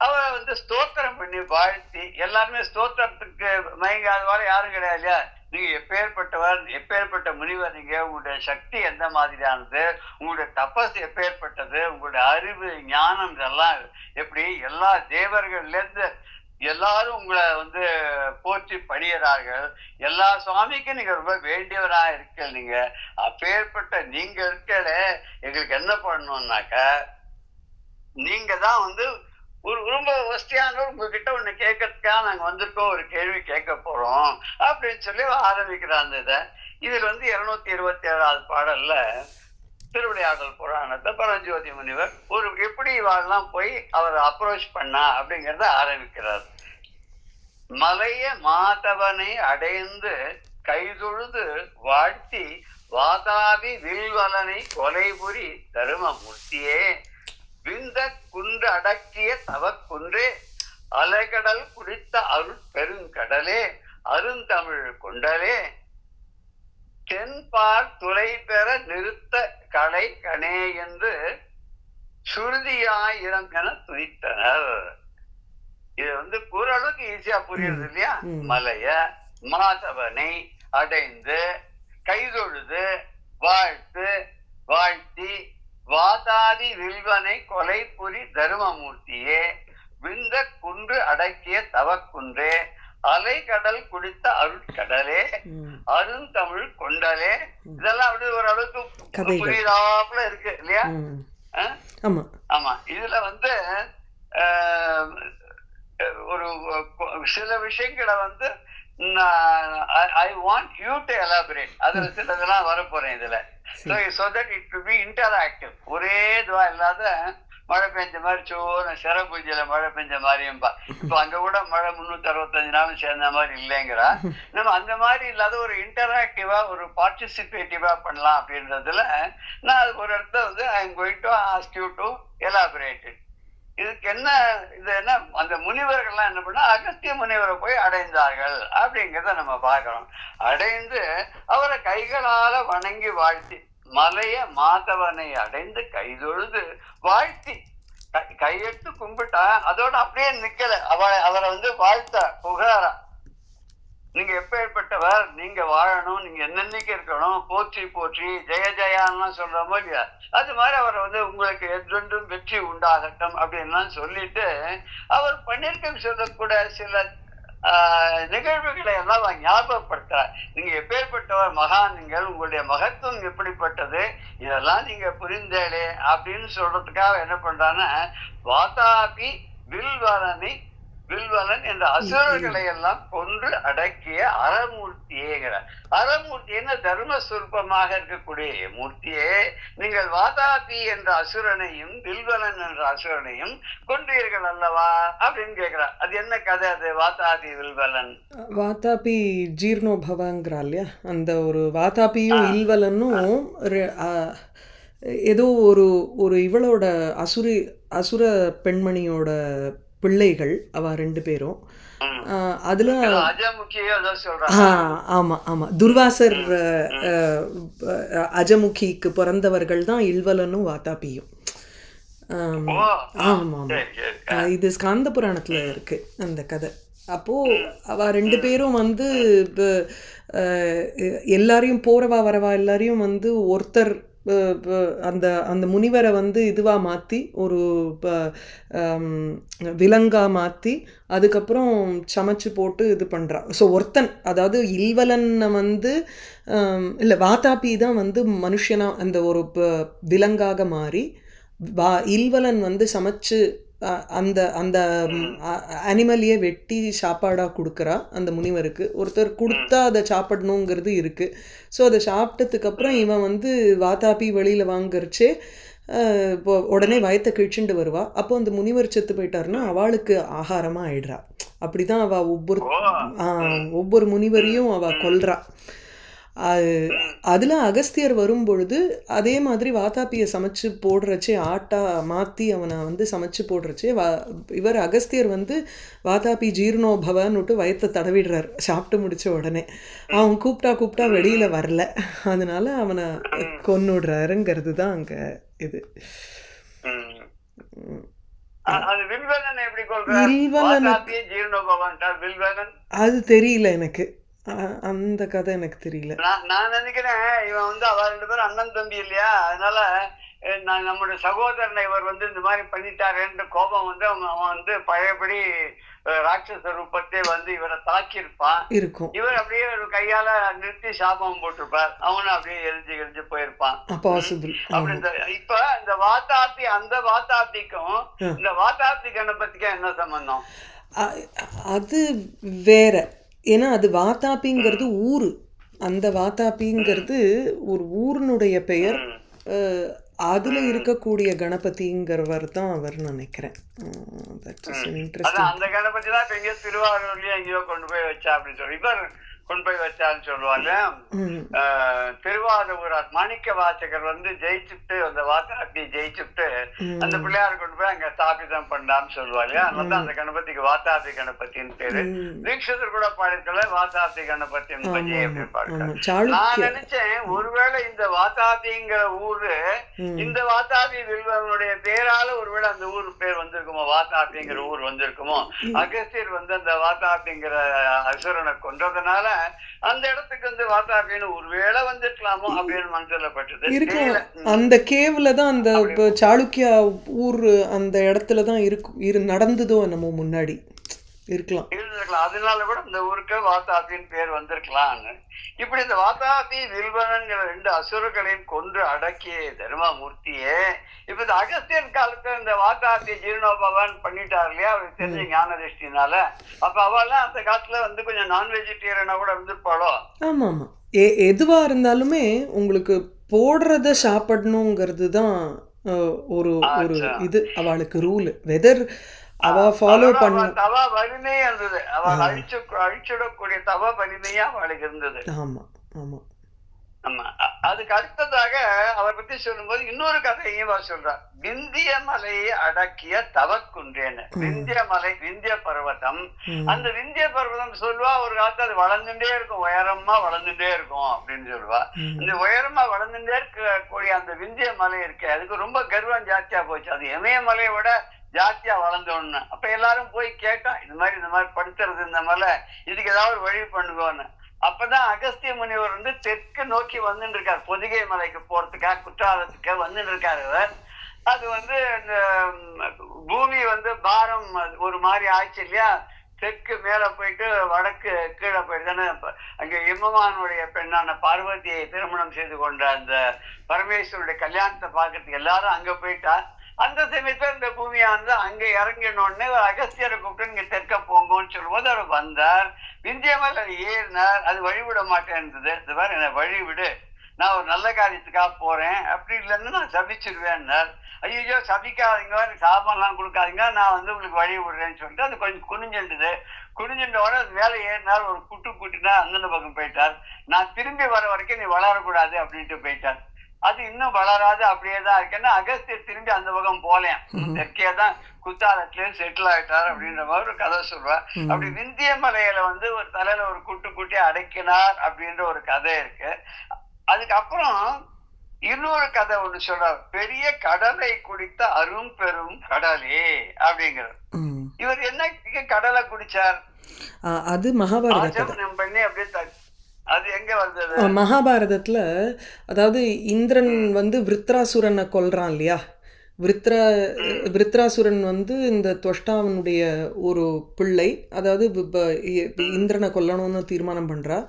Speaker 1: அவரை வந்து ஸ்தோத்திரம் பண்ணி வாழ்த்தி, எல்லாருமே ஸ்தோத்திரத்துக்கு மயங்காதவாறு யாரும் கிடையாது இல்லையா. நீங்க எப்பேற்பட்டவர், எப்பேற்பட்ட முனிவர், நீங்க உங்களுடைய சக்தி எந்த மாதிரியானது, உங்களுடைய தபஸ் எப்பேற்பட்டது, உங்களுடைய அறிவு ஞானம் இதெல்லாம் எப்படி, எல்லா தேவர்கள்ல இருந்து எல்லாரும் உங்களை வந்து போற்றி பணியறார்கள். எல்லா சுவாமிக்கும் நீங்க ரொம்ப வேண்டியவரா இருக்க. நீங்க அப்பேற்பட்ட நீங்க இருக்கல, எங்களுக்கு என்ன பண்ணணும்னாக்க, நீங்க தான் வந்து ஒரு ரொம்ப வசதியானவர், உங்ககிட்ட ஒண்ணு கேட்கறதுக்காக நாங்க வந்திருக்கோம், ஒரு கேள்வி கேட்க போறோம் அப்படின்னு சொல்லி ஆரம்பிக்கிறாங்க. இதுல வந்து 227வது பாடல்ல திருவிளையாடல் புராணத்தை பரஞ்சோதி முனிவர் ஒரு எப்படி இவாள்லாம் போய் அவர் அப்ரோச் பண்ணா அப்படிங்கறத ஆரம்பிக்கிறார். மலைய மாதவனை அடைந்து கைதொழுது வாழ்த்தி வாதாபி வில்வலனை கொலைபுரி தருமமூர்த்தியே, விந்த குன்று அடக்கிய தவக்குன்றே, அலைகடல் குடித்த அருள் பெருங்கடலே, அருந்தமிழ் கொண்டலே, தென்பார் துளை பெற நிறுத்த கலை கணே என்று சுருதியாயிரம் என துணித்தனர். இது வந்து ஓரளவுக்கு ஈஸியா புரியுது இல்லையா. மலைய மாதவனை அடைந்து கைதொழுது வாழ்த்தி வாதாதி வில்வனை கொலை புரி தருமமூர்த்தியே, விந்த குன்று அடக்கிய தவக்குன்றே, அலை கடல் குடித்த அருட்கடலே, அருந்தமிழ் கொண்டலே. இதெல்லாம் அப்படி ஓரளவுக்கு புரியுதாப்புல இருக்கு இல்லையா.
Speaker 2: ஆமா
Speaker 1: ஆமா. இதுல வந்து ஒரு சில விஷயங்களை வந்து I want you to elaborate. அதுல சிலதெல்லாம் வரப்போறேன் இதுல. So that it will be interactive. ஒரே இதுவா இல்லாத மழை பெஞ்ச மாதிரி சோன சிறபூஜையில மழை பெஞ்ச மாதிரியும்பா. இப்ப அங்க கூட மழை 365 நாளும் சேர்ந்த மாதிரி இல்லைங்கிறா. நம்ம அந்த மாதிரி இல்லாத ஒரு இன்டராக்டிவா ஒரு பார்ட்டிசிபேட்டிவா பண்ணலாம் அப்படின்றதுல நான் அது ஒரு இடத்துல வந்து I am going to ask you to elaborate. இதுக்கு என்ன இது என்ன அந்த முனிவர்கள்லாம் என்ன பண்ணா அகஸ்திய முனிவரை போய் அடைந்தார்கள் அப்படிங்கிறத நம்ம பார்க்கிறோம். அடைந்து அவரை கைகளால வணங்கி வாழ்த்தி மலைய மாதவனை அடைந்து கைதொழுது வாழ்த்தி கையெடுத்து கும்பிட்டா அதோட அப்படியே நிக்கல. அவரை வந்து வாழ்த்தா புகாரா, நீங்க எப்பேற்பட்டவர், நீங்க வாழணும், நீங்க என்னன்னைக்கு இருக்கணும், போற்றி போற்றி ஜெய ஜெயான்லாம் சொல்றோமோ இல்லையா, அது மாதிரி அவரை வந்து உங்களுக்கு எதொன்றும் வெற்றி உண்டாகட்டும் அப்படின்லாம் சொல்லிட்டு அவர் பண்ணிருக்க சொல்லக்கூட சில நிகழ்வுகளை எல்லாம் ஞாபகப்படுத்துறார். நீங்க எப்பேற்பட்டவர் மகான், நீங்கள் உங்களுடைய மகத்துவம் எப்படிப்பட்டது, இதெல்லாம் நீங்க புரிந்தேளே அப்படின்னு சொல்றதுக்காக என்ன பண்றான்னா வாதாபி வில்வலன் என்ற அசுரர்களை எல்லாம் கொன்று அடக்கிய அறமூர்த்தியேங்கிறார். அறமூர்த்தின்னு தர்மஸ்வரூபமாக இருக்கக்கூடிய மூர்த்தியே, நீங்கள் வாதாபி என்ற அசுரனையும் வில்வலன் என்ற அசுரனையும் கொன்றீர்கள் அல்லவா அப்படின்னு கேட்கிறார். அது என்ன கதை அது வாதாபி வில்வலன்?
Speaker 2: வாதாபி ஜீர்ணோபவங்கிறா இல்லையா, அந்த ஒரு வாதாபியும் இல்வலனும் ஏதோ ஒரு இவளோட அசுர பெண்மணியோட பிள்ளைகள் அவ ரெண்டு பேரும். அதுல ஆமா ஆமா துர்வாசர் அஜமுகிக்கு பிறந்தவர்கள் தான் இல்வலனும் வாதாபியும். ஆமா ஆமா இது ஸ்காந்த புராணத்துல இருக்கு அந்த கதை. அப்போ அவ ரெண்டு பேரும் வந்து எல்லாரையும் போறவா வரவா எல்லாரையும் வந்து ஒருத்தர் அந்த அந்த முனிவரை வந்து இதுவா மாற்றி ஒரு விலங்கா மாற்றி அதுக்கப்புறம் சமைச்சு போட்டு இது பண்ணுறா. ஸோ ஒருத்தன், அதாவது இல்வலனை வந்து இல்லை வாதாபி தான் வந்து மனுஷனாக அந்த ஒரு விலங்காக மாறி இல்வலன் வந்து சமைச்சு அந்த அந்த அனிமலையே வெட்டி சாப்பாடாக கொடுக்குறா அந்த முனிவருக்கு. ஒருத்தர் கொடுத்தா அதை சாப்பிடணுங்கிறது இருக்குது. ஸோ அதை சாப்பிட்டதுக்கப்புறம் இவன் வந்து வாதாபி வெளியில் வாங்கறச்சே இப்போ உடனே வயத்தை கிழிச்சுட்டு வருவா. அப்போ அந்த முனிவர் செத்து போயிட்டாருன்னா அவளுக்கு ஆகாரமாக ஆயிடுறா. அப்படி தான் அவள் ஒவ்வொரு முனிவரையும் அவள் கொல்றா. அதில் அகஸ்தியர் வரும்பொழுது அதே மாதிரி வாதாபியை சமைச்சு போடுறச்சே ஆட்டா மாற்றி அவனை வந்து சமைச்சு போடுறச்சே இவர் அகஸ்தியர் வந்து வாதாபி ஜீர்ணோபவன்னுட்டு வயத்தை தடவிடுறார் சாப்பிட்டு முடிச்ச உடனே. அவன் கூப்பிட்டா வெளியில் வரல, அதனால அவனை கொன்னுடுறாருங்கிறது தான் அங்கே இது. அது தெரியல எனக்கு, அந்த கதை எனக்கு தெரியல.
Speaker 1: நான் நினைக்கிறேன் இவன் வந்து அவ ரெண்டு பேரும் அண்ணன் தம்பி இல்லையா, அதனால நம்முடைய சகோதரனை இவர் வந்து இந்த மாதிரி பண்ணிட்டாருன்ற கோபம் வந்து அவன் வந்து பழையபடி ராட்சச ரூபத்தை வந்து இவரை தாக்கியிருப்பான் இருக்கும். இவர் அப்படியே ஒரு கையால நிறுத்தி சாபம் போட்டிருப்பார், அவனும் அப்படியே எரிஞ்சு போயிருப்பான். அப்படி இப்ப இந்த வாதாபி அந்த வாதாபிக்கும் இந்த வாதாபி கணபதிக்கும் என்ன சம்பந்தம்?
Speaker 2: அது வேற. ஏன்னா அது வாதாபிங்கிறது ஊரு, அந்த வாதாபிங்கிறது ஒரு ஊரினுடைய பெயர். அதுல இருக்கக்கூடிய கணபதிங்கிறவர் தான் அவர் நினைக்கிறேன்.
Speaker 1: அந்த கணபதி தான் திருவாரூர்லயே எங்கேயோ கொண்டு போய் வச்சா அப்படின்னு சொல்லி இவர் கொண்டு போய் வச்சான்னு சொல்லுவாங்க. திருவாரூரார் மாணிக்க வாசகர் வந்து ஜெயிச்சுட்டு அந்த வாதாபி ஜெயிச்சுட்டு அந்த பிள்ளையார் கொண்டு போய் அங்க ஸ்தாபிதம் பண்ணான்னு சொல்லுவாங்க. அதனால அந்த கணபதிக்கு வாதாபி கணபதினு பேரு. தீட்சிதர் கூட பாடிருக்கல வாதாபி கணபதி அப்படின்னு பாடுறாரு. நான் நினைச்சேன் ஒருவேளை இந்த வாதாபிங்கிற ஊரு இந்த வாதாபி வில்வனுடைய பேரால ஒருவேளை அந்த ஊர் பேர் வந்திருக்குமோ, வாதாபிங்கிற ஊர் வந்திருக்குமோ. அகஸ்தியர் வந்து அந்த வாதாபிங்கிற அசுரனை கொன்றதுனால அந்த இடத்துக்கு வந்து வாதாபின்னு ஒருவேளை வந்துருக்கலாமோ அப்படின்னு மனசுல பட்டது.
Speaker 2: அந்த கேவ்ல தான் அந்த சாளுக்கியா ஊர் அந்த இடத்துல தான் நடந்ததோ நம்ம முன்னாடி இருக்கலாம்.
Speaker 1: இருந்திருக்கலாம். அதனால கூட இந்த ஊருக்கு வாதாபின்னு பேர் வந்திருக்கலாம்னு. இப்படி இந்த வாதாபி வில்வனங்கிற 2 அசுரர்களையும் கொன்று அடக்கிய தர்மமூர்த்தியே இப்ப இந்த அகஸ்தியன் காலத்துல இந்த வாதாபி ஜீர்ணோபவன் பண்ணிட்டார் இல்லையா, அவருக்கு தெரிஞ்ச ஞான திருஷ்டினால. அப்ப அவெல்லாம் அந்த காலத்துல வந்து கொஞ்சம் நான் வெஜிடேரியனா கூட இருந்திருப்பாளோ?
Speaker 2: ஆமா ஆமா. எதுவா இருந்தாலுமே உங்களுக்கு போடுறத சாப்பிடணுங்கிறது தான் ஒரு ஒரு இது அவளுக்கு ரூல். வெதர் அவ ஃபாலோ பண்ண
Speaker 1: தவ வலிமை இருந்தது, அவள் அழிச்சிடக்கூடிய தவ வலிமையா அவளுக்கு இருந்தது.
Speaker 2: ஆமா ஆமா
Speaker 1: ஆமா. அதுக்கு அடுத்ததாக அவர் பத்தி சொல்லும்போது இன்னொரு கதையும் சொல்றார். விந்திய மலையை அடக்கிய தவக்குன்றேன்னு. விந்திய மலை, விந்திய பர்வதம். அந்த விந்திய பர்வதம் சொல்லுவா ஒரு காலத்துல அது வளர்ந்துட்டே இருக்கும், உயரமா வளர்ந்துட்டே இருக்கும் அப்படின்னு சொல்லுவா. இந்த உயரமா வளர்ந்துட்டே இருக்கக்கூடிய அந்த விந்திய மலை இருக்கு, அதுக்கு ரொம்ப கர்வம் ஜாஸ்தியா போச்சு. அது இமயமலையை விட ஜாஸ்தியா வளர்ந்தோன்னு. அப்ப எல்லாரும் போய் கேட்டா இந்த மாதிரி படுத்துறது இந்த மலை, இதுக்கு ஏதாவது ஒரு வழி பண்ணுவோன்னு. அப்பதான் அகஸ்திய முனிவர் வந்து தெற்கு நோக்கி வந்துட்டு இருக்காரு, பொதிகை மலைக்கு போறதுக்காக, குற்றாலத்துக்கு வந்துட்டு இருக்காரு அவர். அது வந்து இந்த பூமி வந்து பாரம் ஒரு மாதிரி ஆயிடுச்சு இல்லையா, தெற்கு மேல போயிட்டு வடக்கு கீழே போயிட்டு தானே. அங்க இமவானுடைய பெண்ணான பார்வதியை திருமணம் செய்து கொண்ட அந்த பரமேஸ்வருடைய கல்யாணத்தை பார்க்கறதுக்கு எல்லாரும் அங்க போயிட்டா. அந்த சமயத்துல இந்த பூமியானது அங்க இறங்கினோடனே அகஸ்தியரை கூப்பிட்டு இங்க தெற்க போங்கன்னு சொல்லும்போது அவர் வந்தார். விந்திய மலை ஏறினார், அது வழிவிட மாட்டேன்றது. இந்த மாதிரி என்ன வழிவிடு, நான் ஒரு நல்ல காரியத்துக்காக போறேன், அப்படி இல்லைன்னு நான் சபிச்சிருவேன்னார். ஐயோ சபிக்காதீங்க, சாபம்லாம் கொடுக்காதீங்க, நான் வந்து உங்களுக்கு வழி விடுறேன்னு சொல்லிட்டு அது கொஞ்சம் குனிஞ்சின்றது. குனிஞ்சின்றோட அது மேலே ஏறினார், ஒரு குட்டினா அந்தந்த பக்கம் போயிட்டார். நான் திரும்பி வர வரைக்கும் நீ வளரக்கூடாது அப்படின்ட்டு போயிட்டார். அது இன்னும் வளராது அப்படியே தான் இருக்கேன்னா அகஸ்தியர் திரும்பி அந்த பக்கம் போலேன், தெற்கே தான் குத்தாலத்திலே செட்டில் ஆயிட்டார் அப்படின்ற மாதிரி ஒரு கதை சொல்றார். அப்படி விந்திய மலையில வந்து ஒரு தலையில ஒரு குட்டி அடக்கினார் அப்படின்ற ஒரு கதை இருக்கு. அதுக்கப்புறம் இன்னொரு கதை ஒண்ணு சொல்றார், பெரிய கடலை குடித்த அரும் பெரும் கடலே அப்படிங்கிறது. இவர் என்ன கடலை குடிச்சார்?
Speaker 2: அது மகாபாரத
Speaker 1: பண்ணி அப்படியே அது எங்க வந்தது?
Speaker 2: மகாபாரதத்துல அதாவது இந்திரன் வந்து விருத்ராசுரனை கொல்றான் இல்லையா. விருத்ராசுரன் வந்து இந்த துவஷ்டாவனுடைய ஒரு பிள்ளை, அதாவது இந்திரனை கொல்லணும்னு தீர்மானம் பண்றா.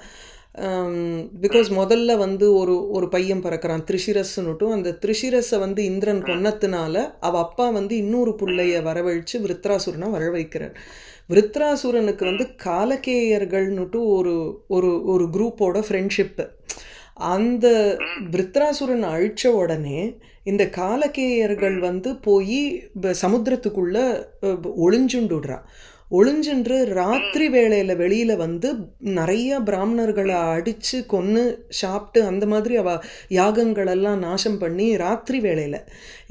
Speaker 2: பிகாஸ் முதல்ல வந்து ஒரு பையன் பிறக்கிறான் திரிஷிரஸ்னுட்டும். அந்த திரிஷிரஸை வந்து இந்திரன் கொன்னதுனால அவ அப்பா வந்து இன்னொரு பிள்ளைய வரவழைச்சு விருத்ராசுரனை வரவழைக்கிறார். விருத்ராசுரனுக்கு வந்து காலகேயர்கள்னுட்டு ஒரு குரூப்போட ஃப்ரெண்ட்ஷிப்பு. அந்த விருத்ராசுரன் அழிச்ச உடனே இந்த காலகேயர்கள் வந்து போய் சமுத்திரத்துக்குள்ள ஒளிஞ்சுண்டுடுறா. ஒளிஞ்சென்று ராத்திரி வேளையில் வெளியில் வந்து நிறைய பிராமணர்களை அடித்து கொன்று சாப்பிட்டு அந்த மாதிரி அவள் யாகங்களெல்லாம் நாசம் பண்ணி ராத்திரி வேளையில்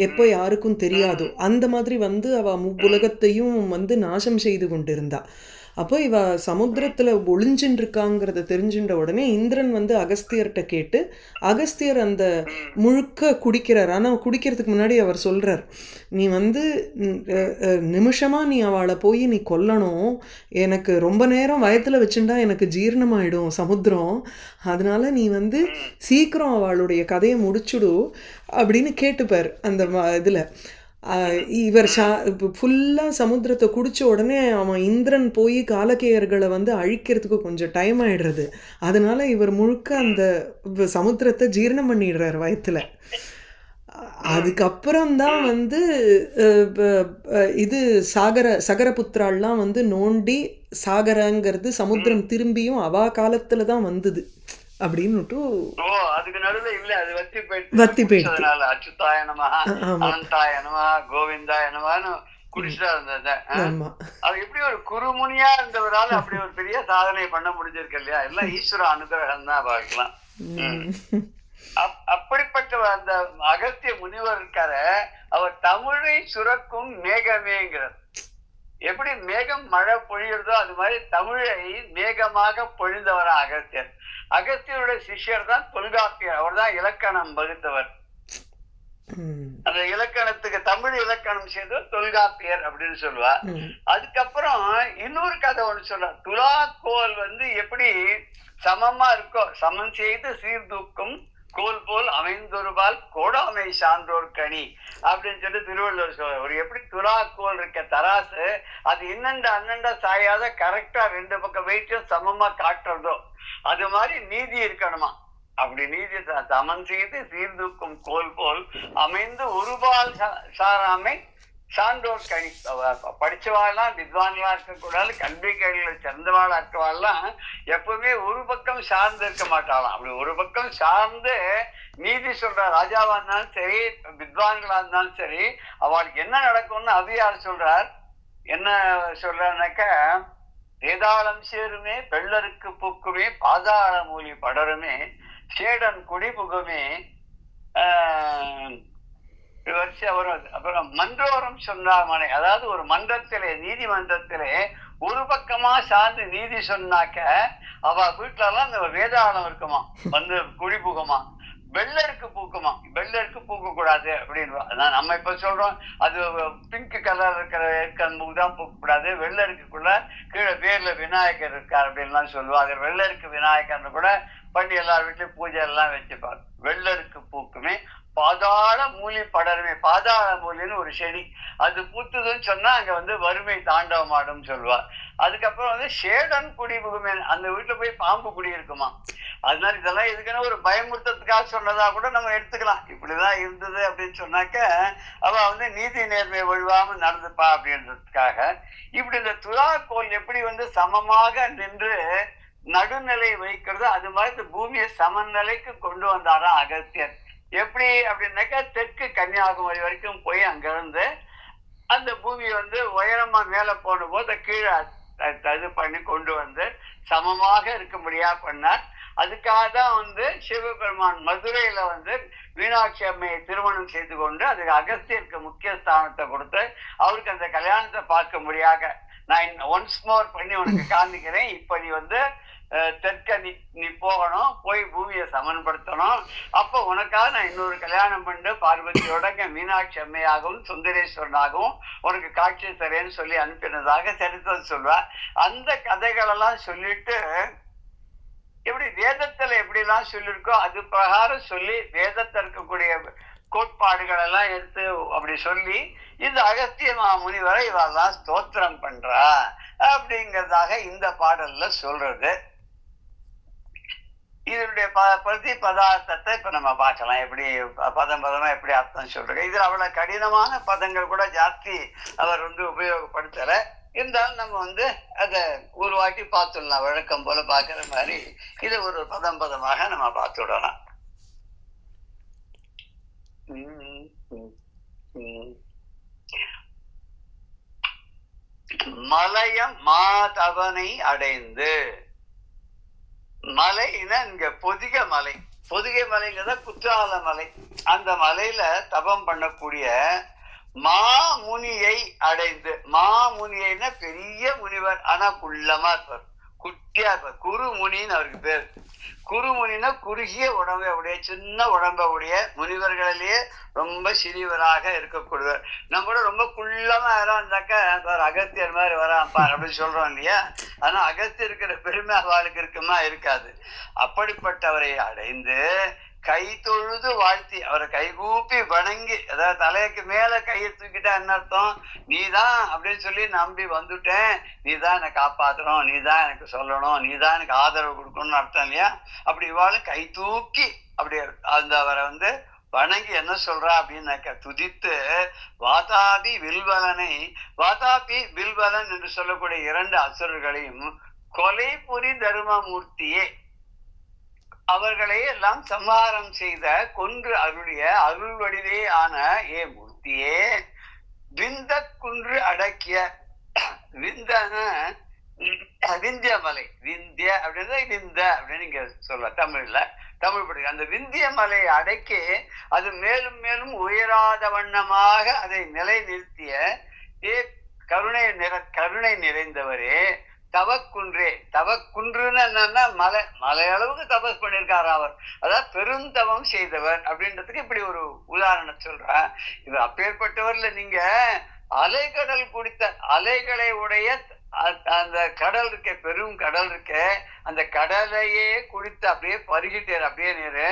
Speaker 2: எப்போ யாருக்கும் தெரியாதோ அந்த மாதிரி வந்து அவள் உலகத்தையும் வந்து நாசம் செய்து கொண்டிருந்தா. அப்போ இவ சமுத்திரத்தில் ஒளிஞ்சின்றிருக்காங்கிறத தெரிஞ்சின்ற உடனே இந்திரன் வந்து அகஸ்தியர்கிட்ட கேட்டு அகஸ்தியர் அந்த முழுக்க குடிக்கிறார். ஆனால் குடிக்கிறதுக்கு முன்னாடி அவர் சொல்கிறார், நீ வந்து நிமிஷமாக நீ அவளை போய் நீ கொல்லணும், எனக்கு ரொம்ப நேரம் வயத்தில் வச்சுட்டா எனக்கு ஜீரணமாயிடும் சமுத்திரம், அதனால நீ வந்து சீக்கிரம் அவளுடைய கதையை முடிச்சுடு அப்படின்னு கேட்டுப்பார். அந்த இதில் இவர் ஃபுல்லாக சமுத்திரத்தை குடித்த உடனே அவன் இந்திரன் போய் காலகேயர்களை வந்து அழிக்கிறதுக்கு கொஞ்சம் டைம் ஆகிடுறது. அதனால இவர் முழுக்க அந்த சமுத்திரத்தை ஜீரணம் பண்ணிடுறார் வயத்தில். அதுக்கப்புறம்தான் வந்து இது சகரபுத்திராலாம் வந்து நோண்டி சாகரங்கிறது சமுத்திரம் திரும்பியும் அவா காலத்துல தான் வந்தது அப்படின்னுட்டு.
Speaker 1: அதுக்கு நடுவுல இல்ல, அது வத்தி போயிடுச்சு. அச்சுதாய நமஹ, அனந்தாய நமஹ, கோவிந்தாய நமஹன்னு குடிச்சா இருந்தது. அது எப்படி ஒரு குருமுனியா இருந்தவரால் அப்படி ஒரு பெரிய சாதனை பண்ண முடிஞ்சிருக்கு இல்லையா? எல்லாம் ஈஸ்வர அனுகிரகம் தான் பார்க்கலாம். அப்படிப்பட்ட அந்த அகஸ்திய முனிவர் இருக்கார, அவர் தமிழை சுரக்கும் மேகமேங்கிறார். எப்படி மேகம் மழை பொழியுறதோ அது மாதிரி தமிழை மேகமாக பொழிந்தவரா அகஸ்தியர். அகஸ்தியருடைய சிஷ்யர் தான் தொல்காப்பியர், அவர் தான் இலக்கணம் வகுத்தவர். அந்த இலக்கணத்துக்கு தமிழ் இலக்கணம் செய்தவர் தொல்காப்பியர் அப்படின்னு சொல்லுவா. அதுக்கப்புறம் இன்னொரு கதை ஒண்ணு சொல்ற, துலாக்கோல் வந்து எப்படி சமமா இருக்கோ, சமம் செய்து சீர்தூக்கும் கோல் போல் அமைந்தொருபால் கோடாமை சான்றோர் கனி அப்படின்னு சொல்லி திருவள்ளுவர் சொல்ற. ஒரு எப்படி துலாக்கோல் இருக்க தராசு அது அண்ணண்டா சாயாத கரெக்டா 2 பக்கம் வெயிட்டும் சமமா காட்டுறதோ அது மாதிரி நீதி இருக்கணுமா. அப்படி நீதி சமன் செய்து சீர்தூக்கும் கோல் போல் அமைந்து ஒருபால் சாராமை சான்றோர் கனி. படிச்சவாள்லாம் வித்வான்களா இருக்கக்கூடாது, கல்வி கைகளை சிறந்தவாளா இருக்கவாள்லாம் எப்பவுமே ஒரு பக்கம் சார்ந்து இருக்க மாட்டாளாம். அப்படி ஒரு பக்கம் சார்ந்து நீதி சொல்ற ராஜாவா இருந்தாலும் சரி, வித்வான்களா இருந்தாலும் சரி, அவளுக்கு என்ன நடக்கும்னு அவ்வையார் சொல்றார். என்ன சொல்றாருனாக்க, வேதாளம் சேருமே வெள்ளருக்கு பூக்குமே பாதாள மூலி படருமே சேடன் குடி புகுமே வரிசையா வரும். அப்புறம் மன்றோரம் சொன்னாமனை, அதாவது ஒரு மன்றத்திலே நீதிமன்றத்திலே ஒரு பக்கமா சார்ந்து நீதி சொன்னாக்க அவ வீட்டுல எல்லாம் இந்த வேதாளம் இருக்குமா, வந்து குடி புகுமா, வெள்ளருக்கு பூக்குமா. வெள்ளருக்கு பூக்க கூடாது அப்படின்னு நம்ம இப்ப சொல்றோம். அது பிங்க் கலர் இருக்கிற தான் பூக்க கூடாது, வெள்ளருக்குள்ள கீழே வேர்ல விநாயகர் இருக்கார் அப்படின்லாம் சொல்லுவாங்க. வெள்ளருக்கு விநாயகர்னு கூட பண்ணி எல்லார் வீட்லயும் பூஜை எல்லாம் வச்சுப்பாங்க. வெள்ளருக்கு பூக்குமே பாதாள மூலி படருமே. பாதாள மூலின்னு ஒரு செடி, அது பூத்துதுன்னு சொன்னா அங்க வந்து வறுமை தாண்டவமாடும் சொல்லுவார். அதுக்கப்புறம் வந்து சேடன் குடி புகுமே, அந்த வீட்டுல போய் பாம்பு குடி இருக்குமா. அதனால இதெல்லாம் எதுக்குன்னா ஒரு பயமுறுத்தத்துக்காக சொன்னதா கூட நம்ம எடுத்துக்கலாம். இப்படிதான் இருந்தது அப்படின்னு சொன்னாக்க அவ வந்து நீதி நேர்மை ஒழிவாம நடந்துப்பா அப்படின்றதுக்காக இப்படி இந்த துலாக்கோல் எப்படி வந்து சமமாக நின்று நடுநிலை வைக்கிறது, அது மாதிரி இந்த பூமியை சமநிலைக்கு கொண்டு வந்தாராம் அகஸ்தியர். எப்படி அப்படின்னாக்கா, தெற்கு கன்னியாகுமரி வரைக்கும் போய் அங்கிருந்து அந்த பூமியை வந்து உயரமா மேல போன போது கீழே இது பண்ணி கொண்டு வந்து சமமாக இருக்கும்படியா பண்ணார். அதுக்காக தான் வந்து சிவபெருமான் மதுரையில வந்து மீனாட்சி அம்மையை திருமணம் செய்து கொண்டு அதுக்கு அகஸ்தியருக்கு முக்கிய ஸ்தானத்தை கொடுத்து அவருக்கு அந்த கல்யாணத்தை பார்க்கும்படியாக நான் ஒன்ஸ் மோர் பண்ணி உனக்கு காண்பிக்கிறேன். இப்ப நீ வந்து தெற்க நீ போகணும், போய் பூமியை சமன்படுத்தணும். அப்ப உனக்காக நான் இன்னொரு கல்யாணம் பண்ணி பார்வதியோட மீனாட்சி அம்மையாகவும் சுந்தரேஸ்வரனாகவும் உனக்கு காட்சி தரேன்னு சொல்லி அனுப்பினதாக சரித்திரம் சொல்வார். அந்த கதைகளெல்லாம் சொல்லிட்டு எப்படி வேதத்துல எப்படி எல்லாம் சொல்லியிருக்கோ அது பிரகாரம் சொல்லி வேதத்துல இருக்கக்கூடிய கோட்பாடுகள் எல்லாம் எடுத்து அப்படி சொல்லி இந்த அகஸ்திய முனிவரை இவெல்லாம் ஸ்தோத்திரம் பண்றா அப்படிங்கிறதாக இந்த பாடல்ல சொல்றது. இதனுடைய பிரதி பதார்த்தத்தை இப்ப நம்ம பார்க்கலாம். எப்படி பதமா எப்படி அர்த்தம் சொல்றது. இதுல அவ்வளவு கடினமான பதங்கள் கூட ஜாஸ்தி அவர் வந்து உபயோகப்படுத்தல. இருந்தாலும் நம்ம வந்து அதை உருவாக்கி பார்த்துடலாம். வழக்கம் போல பாக்குற மாதிரி இதை ஒரு பதமாக நம்ம பார்த்து விடலாம். மலையம் மாதவனை அடைந்து, மலைன்னா இங்க பொதிகை மலை. பொதிகை மலைங்கிறத குற்றால மலை. அந்த மலையில தபம் பண்ணக்கூடிய மாமுனியை அடைந்து, மாமுனியைன்னா பெரிய முனிவர், ஆனா குள்ளமா இருப்பார், குட்டியா இருப்பார். குருமுனின்னு அவருக்கு பேர். குருமுனினா குறுகிய உடம்பை உடைய, சின்ன உடம்பை உடைய, முனிவர்களிலேயே ரொம்ப சிறியவராக இருக்கக்கூடியவர். நம்மளோட ரொம்ப குள்ளமா யாரும் இருந்தாக்கா அகஸ்தியர் மாதிரி வரான்பார் அப்படின்னு சொல்றோம் இல்லையா. ஆனா அகஸ்தியர் இருக்கிற பெருமை அவளுக்கு இருக்குமா, இருக்காது. அப்படிப்பட்டவரை அடைந்து கை தொழுது வாழ்த்தி, அவரை கைகூப்பி வணங்கி, அதாவது தலைக்கு மேல கையை தூக்கிட்டா என்ன அர்த்தம், நீதான் அப்படின்னு சொல்லி நம்பி வந்துட்டேன், நீதான் என்னை காப்பாற்றணும், நீதான் எனக்கு சொல்லணும், நீதான் எனக்கு ஆதரவு கொடுக்கணும்னு அர்த்தம் இல்லையா. அப்படி இவாளும் கை தூக்கி அப்படி அந்த அவரை வந்து வணங்கி என்ன சொல்றா அப்படின்னாக்க, துதித்து வாதாபி வில்வலனை, வாதாபி வில்வலன் என்று சொல்லக்கூடிய 2 அசுரர்களையும் கொலை புரி தர்மமூர்த்தியே, அவர்களை எல்லாம் சம்ஹாரம் செய்த கொன்று அருளிய அருள் வடிவே ஆன ஏ மூர்த்தியே, விந்த குன்று அடக்கிய, விந்தன விந்திய மலை, விந்திய அப்படின்னா விந்த அப்படின்னு இங்க சொல்ல தமிழ்ல, தமிழ் படி அந்த விந்திய மலையை அடக்கி அது மேலும் மேலும் உயராத வண்ணமாக அதை நிலை நிறுத்திய ஏ கருணை நிறைந்தவரே, தவக்குன்றே. தவக்குன்றுன்னு என்னன்னா மலை, மலையளவுக்கு தபஸ் பண்ணியிருக்காரு அவர், அதாவது பெருந்தவம் செய்தவர் அப்படின்றதுக்கு இப்படி ஒரு உதாரணம் சொல்றேன். இது அப்பேற்பட்டவர்ல நீங்க அலைக்கடல் குடித்த, அலைகளை உடைய அந்த கடல் இருக்க, பெரும் கடல் இருக்க, அந்த கடலையே குடித்து அப்படியே பருகிட்டார். அப்படியே நீரு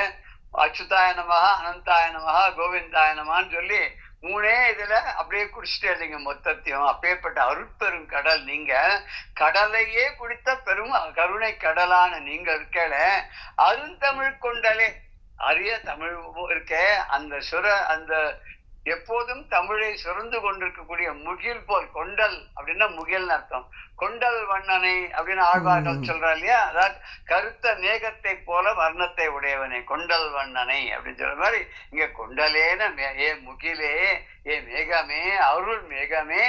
Speaker 1: அச்சுதாய நமஹா, அனந்தாய நமஹா, கோவிந்தாய நமஹான்னு சொல்லி மூணே இதுல அப்படியே குடிச்சிட்டே இல்லைங்க மொத்தத்தையும். அப்பேற்பட்ட அருட்பெரும் கடல் நீங்க, கடலையே குடித்த பெரும் கருணை கடலான நீங்க இருக்கல, அருந்தமிழ் கொண்டலே அரிய தமிழ் இருக்கே, அந்த அந்த எப்போதும் தமிழை சுரந்து கொண்டிருக்கக்கூடிய முகில் போல், கொண்டல் அப்படின்னா முகில்னு அர்த்தம், கொண்டல் வண்ணனை அப்படின்னு ஆழ்வார்கள் சொல்றா இல்லையா, அதாவது கருத்த மேகத்தை போல வர்ணத்தை உடையவனே கொண்டல் வண்ணனை அப்படின்னு சொல்ற மாதிரி இங்க கொண்டலேன ஏ முகிலே, ஏ மேகமே, அருள் மேகமே,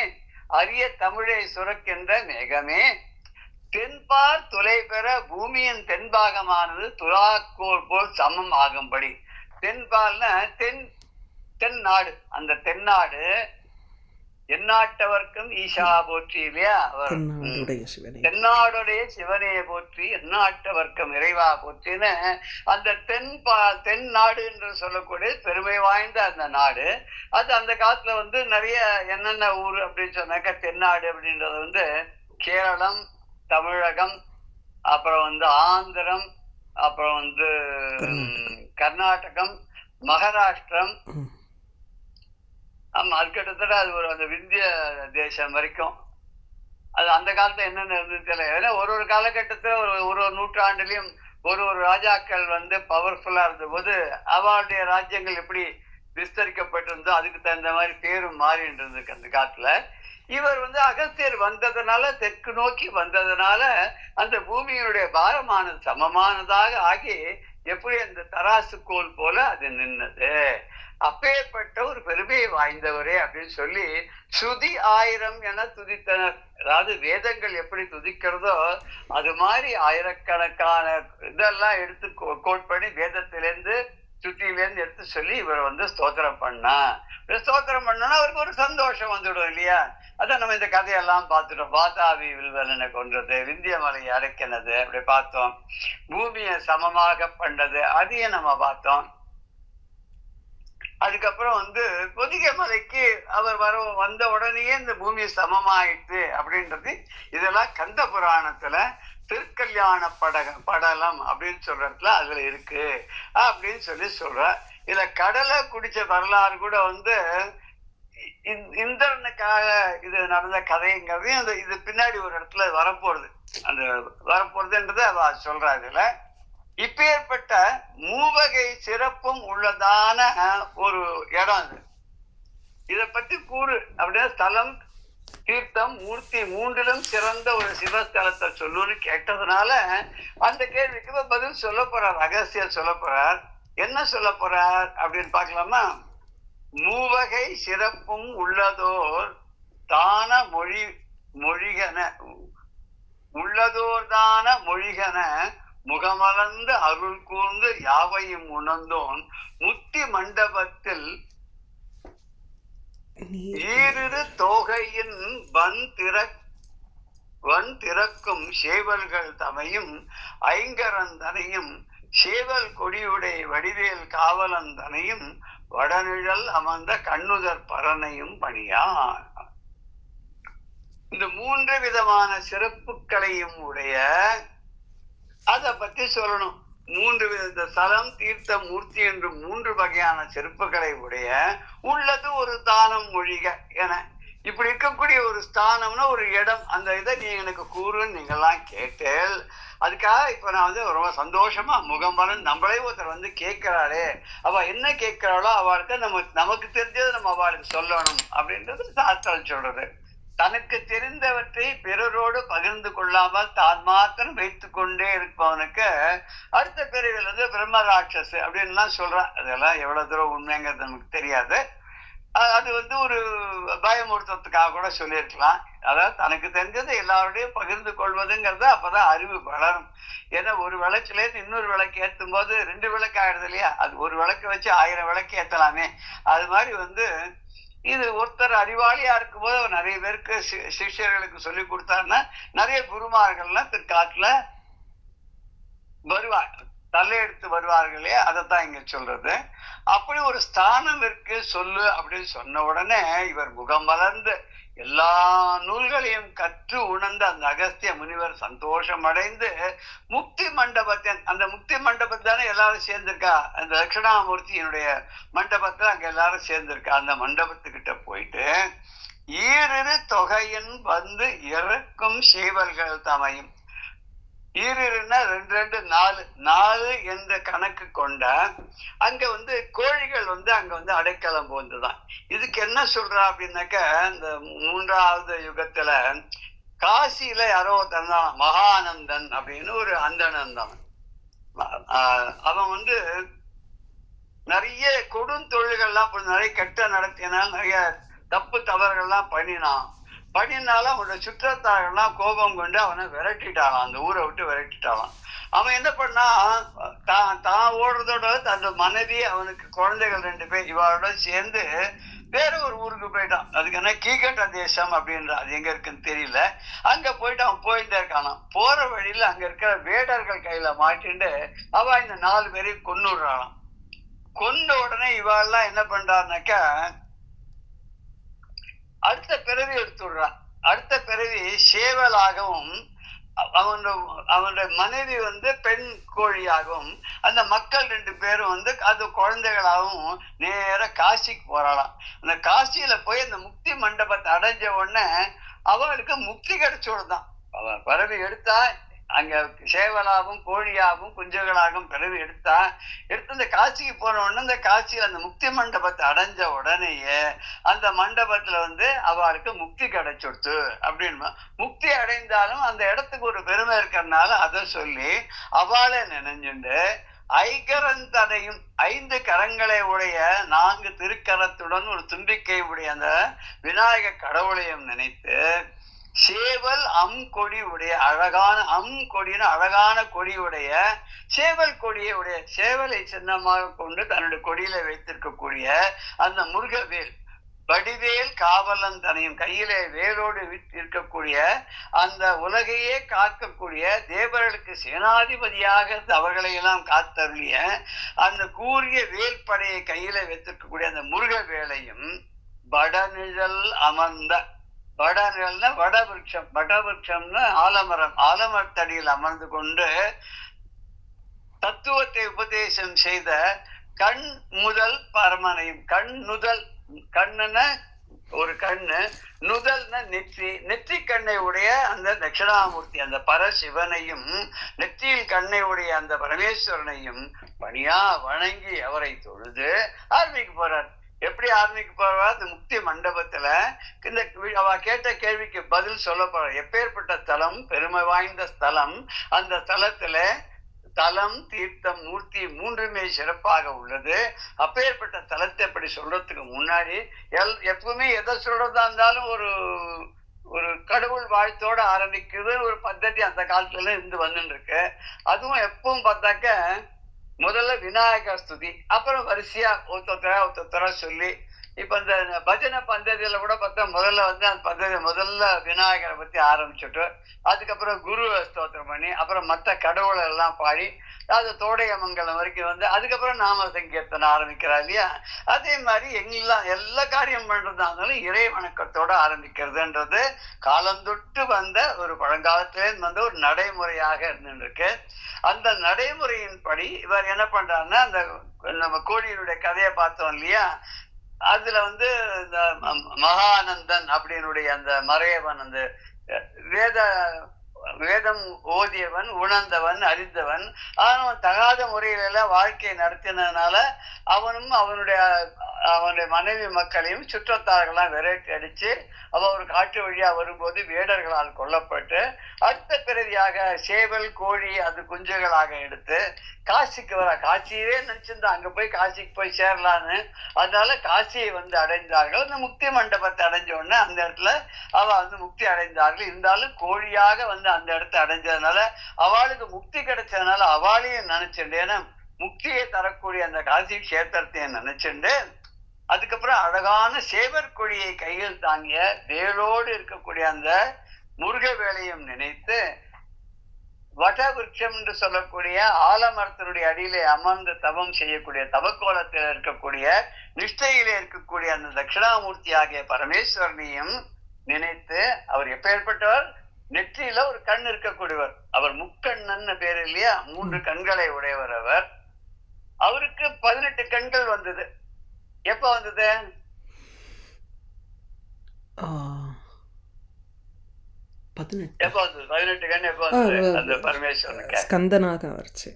Speaker 1: அரிய தமிழை சுரக்கின்ற மேகமே, தென்பார் துளை பெற பூமியின் தென்பாகமானது துலாக்கோல் போல் சமம் ஆகும்படி. தென்பால்னா தென்னாடு, அந்த தென்னாடு எந்நாட்டவர்க்கும் ஈஷா போற்றி இல்லையா, அவர் தென்னாடுடைய சிவனையை போற்றி எந்நாட்டவர்க்கம் இறைவா போற்றின்னு அந்த தென்னாடு என்று சொல்லக்கூடிய பெருமை வாய்ந்த அந்த நாடு. அது அந்த காலத்துல நிறைய என்னென்ன ஊர் அப்படின்னு சொன்னாக்க தென்னாடு அப்படின்றது கேரளம், தமிழகம், அப்புறம் ஆந்திரம், அப்புறம் கர்நாடகம், மகாராஷ்டிரம், ஆமா அது கிட்டத்தட்ட அது அந்த விந்திய தேசம் வரைக்கும். அது அந்த காலத்துல என்னென்ன இருந்தது தெரியல. ஏன்னா ஒரு காலகட்டத்துல ஒரு நூற்றாண்டுலயும் ஒரு ராஜாக்கள் பவர்ஃபுல்லா இருந்த போது அவளுடைய ராஜ்யங்கள் எப்படி விஸ்தரிக்கப்பட்டிருந்தோ அதுக்கு தகுந்த மாதிரி பேரும் மாறிட்டு இருந்திருக்கு அந்த காலத்துல. இவர் அகஸ்தியர் வந்ததுனால, தெற்கு நோக்கி வந்ததுனால அந்த பூமியினுடைய பாரமானது சமமானதாக ஆகி எப்படி அந்த தராசு கோல் போல அது நின்னது. அப்பேற்பட்ட ஒரு பெருமையை வாய்ந்தவரே அப்படின்னு சொல்லி ஸ்ருதி 1000 என துதித்தனர். அதாவது வேதங்கள் எப்படி துதிக்கிறதோ அது மாதிரி ஆயிரக்கணக்கான இதெல்லாம் எடுத்து கோட் பண்ணி வேதத்திலேருந்து ஸ்ருதியிலேருந்து எடுத்து சொல்லி இவர் ஸ்தோத்திரம் பண்ணா. ஸ்தோத்திரம் பண்ணோன்னா அவருக்கு ஒரு சந்தோஷம் வந்துடும் இல்லையா. அதான் நம்ம இந்த கதையெல்லாம் பார்த்துட்டோம். வாதாபி வில்வலனை கொன்றது, விந்திய மலையை அடக்கினது அப்படி பார்த்தோம். பூமியை சமமாக பண்ணது அதையும் நம்ம பார்த்தோம். அதுக்கப்புறம் பொதிகை மலைக்கு அவர் வந்த உடனேயே இந்த பூமி சமமாயிட்டு அப்படின்றது இதெல்லாம் கந்த புராணத்துல திருக்கல்யாண படலம் அப்படின்னு சொல்றதுல அதுல இருக்கு அப்படின்னு சொல்ற. இதுல கடலை குடிச்ச வரலாறு கூட இந்திரனுக்காக இது நடந்த கதைங்கிறது இது பின்னாடி ஒரு இடத்துல வரப்போறது. அந்த வரப்போறதுன்றது அவ சொல்றா. இதுல இப்பேற்பட்ட மூவகை சிறப்பும் உள்ளதான ஒரு இடம் அது. இத பத்தி கூறு அப்படின்னா ஸ்தலம், தீர்த்தம், மூர்த்தி மூன்றிலும் சிறந்த ஒரு சிவஸ்தலத்தை சொல்லுன்னு கேட்டதுனால அந்த கேள்விக்கு பதில் சொல்ல போறார், அகஸ்தியர் சொல்ல போறார். என்ன சொல்ல போறார் அப்படின்னு பார்க்கலாமா? மூவகை சிறப்பும் உள்ளதோர் தான மொழிகன உள்ளதோர் தான மொழிகன முகமலர்ந்து அருள் கூர்ந்து யாவையும் உணர்ந்தோன் முத்தி மண்டபத்தில் ஈரிரு தோகையின் வன் திறக்கும் சேவல்கள் தமையும் ஐங்கரந்தனையும் சேவல் கொடியுடைய வடிவேல் காவலந்தனையும் வடநிழல் அமர்ந்த கண்ணுதர் பரனையும் பணியார். இந்த 3 விதமான சிறப்புகளையும் உடைய அதை பத்தி சொல்லணும். 3 வித ஸ்தலம், தீர்த்தம், மூர்த்தி என்று 3 வகையான சிறப்புகளை உடைய உள்ளது ஒரு தானம் மொழிக என இப்படி இருக்கக்கூடிய ஒரு ஸ்தானம்னா ஒரு இடம். அந்த இதை நீ எனக்கு கூறுன்னு நீங்கெல்லாம் கேட்டேன். அதுக்காக இப்ப நான் ரொம்ப சந்தோஷமா முகம்பலன் நம்மளே ஒருத்தர் கேட்கிறாளே, அவ என்ன கேட்கிறாளோ அவளுக்கு நமக்கு தெரிஞ்சதை நம்ம அவளுக்கு சொல்லணும் அப்படின்றது சாஸ்திரம் சொல்றது. தனக்கு தெரிந்தவற்றை பிறரோடு பகிர்ந்து கொள்ளாமல் தான் மாத்திரம் வைத்துக் கொண்டே இருப்பவனுக்கு அடுத்த பிரிவில் பிரம்மராட்சஸ் அப்படின்லாம் சொல்றான். அதெல்லாம் எவ்வளவு தூரம் உண்மைங்கிறது நமக்கு தெரியாது. அது ஒரு பயமுறுத்தத்துக்காக கூட சொல்லியிருக்கலாம். அதாவது தனக்கு தெரிஞ்சதை எல்லாரோடையும் பகிர்ந்து கொள்வதுங்கிறது அப்பதான் அறிவு வளரும். ஏன்னா ஒரு விளக்குல இருந்து இன்னொரு விளக்கு ஏற்றும் போது 2 விளக்கு ஆயிடுது இல்லையா. அது ஒரு விளக்கு வச்சு 1000 விளக்கு ஏற்றலாமே. அது மாதிரி இது ஒருத்தர் அறிவாளியா இருக்கும்போது அவர் நிறைய பேருக்கு சிஷ்யர்களுக்கு சொல்லி கொடுத்தாருன்னா நிறைய குருமார்கள்லாம் பிற்காலத்துல வருவார். தலையெடுத்து வருவார்களே, அதைத்தான் இங்க சொல்றது. அப்படி ஒரு ஸ்தானம் இருக்கு சொல்லு அப்படின்னு சொன்ன உடனே இவர் முகம் மலர்ந்து எல்லா நூல்களையும் கற்று உணர்ந்த அந்த அகஸ்திய முனிவர் சந்தோஷம் அடைந்து முக்தி மண்டபத்தின், அந்த முக்தி மண்டபத்தானே எல்லாரும் சேர்ந்திருக்கா, அந்த தட்சிணாமூர்த்தியினுடைய மண்டபத்துல அங்க எல்லாரும் சேர்ந்திருக்கா, அந்த மண்டபத்துக்கிட்ட போயிட்டு ஈரிரு தொகையின் வந்து இறக்கும் சேவல்கள் தமையும், ஈரிருன்னா 2 2 4 4 என்ற கணக்கு கொண்ட அங்க வந்து கோழிகள் வந்து அங்க வந்து அடைக்கலம் போந்துதான். இதுக்கு என்ன சொல்றா அப்படின்னாக்க, இந்த 3வது யுகத்துல காசியில யாரோ தந்தான் மகானந்தன் அப்படின்னு ஒரு அந்தணன் தான். அவன் வந்து நிறைய கொடுந்தொழில்கள்லாம் நிறைய கெட்ட நடத்தினால் நிறைய தப்பு தவறுகள்லாம் பண்ணினாலும் அவனோட சுற்றத்தார்கள்லாம் கோபம் கொண்டு அவனை விரட்டிட்டாளாம், அந்த ஊரை விட்டு விரட்டிட்டாளாம். அவன் என்ன பண்ணா, தான் ஓடுறதோட தன் மனைவி அவனுக்கு குழந்தைகள் 2 பேர் இவளோட சேர்ந்து வேற ஒரு ஊருக்கு போயிட்டான். அதுக்கு என்ன கீகட்ட தேசம் அப்படின்ற, அது எங்க இருக்குன்னு தெரியல. அங்க போயிட்டு அவன் போயிட்டே இருக்கானாம். போற வழியில அங்க இருக்கிற வேடர்கள் கையில மாட்டிண்டு அவ இந்த 4 பேரையும் கொன்னுடுறாளாம். கொன்ன உடனே இவாள்லாம் என்ன பண்றாருனாக்கா அடுத்த பிறவி எடுத்துடுறான். அடுத்த பிறவி சேவலாகவும் அவனுடைய மனைவி வந்து பெண் கோழியாகவும் அந்த மக்கள் 2 பேரும் வந்து அது குழந்தைகளாகவும் நேர காசிக்கு போறாளாம். அந்த காசியில போய் அந்த முக்தி மண்டபத்தை அடைஞ்ச உடனே அவளுக்கு முக்தி கிடைச்சோடுதான். அவ பிறவி எடுத்தா அங்க சேவலாகவும் கோழியாகவும் குஞ்சுகளாகவும் பிறவி எடுத்து அந்த காசிக்கு போன உடனே அந்த காசியில் அந்த முக்தி மண்டபத்தை அடைஞ்ச உடனேயே அந்த மண்டபத்துல வந்து அவளுக்கு முக்தி கிடைச்சுடுத்து அப்படின்னு. முக்தி அடைந்தாலும் அந்த இடத்துக்கு ஒரு பெருமை இருக்கிறதுனால அதை சொல்லி அவளை நினைஞ்சுண்டு ஐகரந்தனையும் 5 கரங்களை உடைய 4 திருக்கரத்துடன் ஒரு தும்பிக்கை உடைய அந்த விநாயக கடவுளையும் நினைத்து சேவல் கொடி உடைய அழகான கொடின்னு அழகான கொடியுடைய சேவல் கொடியை உடைய சேவலை சின்னமாக கொண்டு தன்னுடைய கொடியில வைத்திருக்கக்கூடிய அந்த முருகவேல் வடிவேல் காவலன் தனையும் கையிலே வேலோடு இருக்கக்கூடிய அந்த உலகையே காக்கக்கூடிய தேவர்களுக்கு சேனாதிபதியாக அவர்களை எல்லாம் காத்தருளிய அந்த கூறிய வேல் படையை கையில வைத்திருக்கக்கூடிய அந்த முருகவேலையும் வடநிழல் அமர்ந்த, வடநிழல்னா வடவிருட்சம், வடவிருட்சம்னா ஆலமரம், ஆலமரத்தடியில் அமர்ந்து கொண்டு தத்துவத்தை உபதேசம் செய்த கண் முதல் பரமனையும், கண் நுதல், கண்ணுன்னா ஒரு கண்ணு, நுதல்னா நெற்றி கண்ணை உடைய அந்த தட்சிணாமூர்த்தி அந்த பரசிவனையும் நெற்றியில் கண்ணை உடைய அந்த பரமேஸ்வரனையும் பணியா வணங்கி அவரை தொழுது ஆரம்பிக்க போறார். எப்படி ஆரம்பிக்க போறா, அந்த முக்தி மண்டபத்துல இந்த அவ கேட்ட கேள்விக்கு பதில் சொல்ல போற. எப்பேற்பட்ட ஸ்தலம், பெருமை வாய்ந்த ஸ்தலம், அந்த ஸ்தலத்துல தலம் தீர்த்தம் மூர்த்தி 3மே சிறப்பாக உள்ளது. அப்பேற்பட்ட தலத்தை எப்படி சொல்றதுக்கு முன்னாடி எப்பவுமே எதை சொல்றதா இருந்தாலும் ஒரு கடவுள் வாழ்த்தோட ஆரம்பிக்கிறது ஒரு பద్ధதி அந்த காலத்துல இருந்து வந்துட்டு இருக்கு. அதுவும் எப்பவும் பார்த்தாக்க முதல்ல விநாயகர் ஸ்துதி, அப்புறம் வரிசையா ஒருத்தர சொல்லி, இப்ப இந்த பஜனை பந்ததியில கூட பார்த்தா முதல்ல வந்து அந்த பந்ததி முதல்ல விநாயகரை பத்தி ஆரம்பிச்சுட்டு அதுக்கப்புறம் குரு ஸ்தோத்திரம் பண்ணி அப்புறம் மற்ற கடவுளை எல்லாம் பாடி அது தோடைய மங்கலம் வரைக்கும் வந்து அதுக்கப்புறம் நாம சங்கீர்த்தனை ஆரம்பிக்கிறா இல்லையா. அதே மாதிரி எல்லா காரியம் பண்றதாலும் இறை வணக்கத்தோட ஆரம்பிக்கிறதுன்றது காலந்தொட்டு வந்த ஒரு பழங்காலத்திலே வந்த ஒரு நடைமுறையாக இருந்துருக்கு. அந்த நடைமுறையின்படி இவர் என்ன பண்றாருன்னா, அந்த நம்ம கோழியினுடைய கதையை பார்த்தோம் இல்லையா, அதுல வந்து இந்த மகானந்தன் அப்படின்னுடைய அந்த மறையவன், அந்த வேதம் ஓதியவன், உணர்ந்தவன், அறிந்தவன், அவன் தகாத முறையில வாழ்க்கையை நடத்தினதுனால அவனும் அவனுடைய மனைவி மக்களையும் சுற்றத்தார்கள்லாம் விரட்டி அடிச்சு அவ ஒரு காட்டு வழியா வரும்போது வேடர்களால் கொல்லப்பட்டு அடுத்த பிறவியாக சேவல் கோழி அது குஞ்சுகளாக எடுத்து காசிக்கு வர, காசியவே நினைச்சிருந்தா அங்க போய் காசிக்கு போய் சேரலான்னு, அதனால காசியை வந்து அடைந்தார்கள். அந்த முக்தி மண்டபத்தை அடைஞ்ச உடனே அந்த இடத்துல அவ வந்து முக்தி அடைந்தார்கள். இருந்தாலும் கோழியாக வந்து அந்த இடத்த அடைஞ்சதுனால அவளுக்கு முக்தி கிடைச்சதுனால அவளையும் நினைச்சுண்டு, ஏன்னா முக்தியை தரக்கூடிய அந்த காசி கஷேத்திரத்தையும் நினைச்சுண்டு அதுக்கப்புறம் அழகான சேவர் கொடியை கையில் தாங்கிய வேலோடு இருக்கக்கூடிய அந்த முருக வேலையும் நினைத்து வடவிருட்சம் என்று சொல்லக்கூடிய ஆலமரத்தினுடைய அடியிலே அமர்ந்து தவம் செய்யக்கூடிய தவக்கோலத்தில் இருக்கக்கூடிய நிஷ்டையிலே இருக்கக்கூடிய அந்த தட்சிணாமூர்த்தி ஆகிய பரமேஸ்வரனையும் நினைத்து, அவர் எப்பேற்பட்டவர்? நெற்றியில ஒரு கண் இருக்கக்கூடியவர். அவர் முக்கண்ணன் பேர் இல்லையா, 3 கண்களை உடையவர். அவருக்கு 18 கண்கள் வந்தது. எப்ப வந்தது? எப்ப வந்தது 18 கண்? எப்ப வந்தது? அந்த பரமேஸ்வரனுக்கு
Speaker 2: ஸ்கந்தனாக வச்சு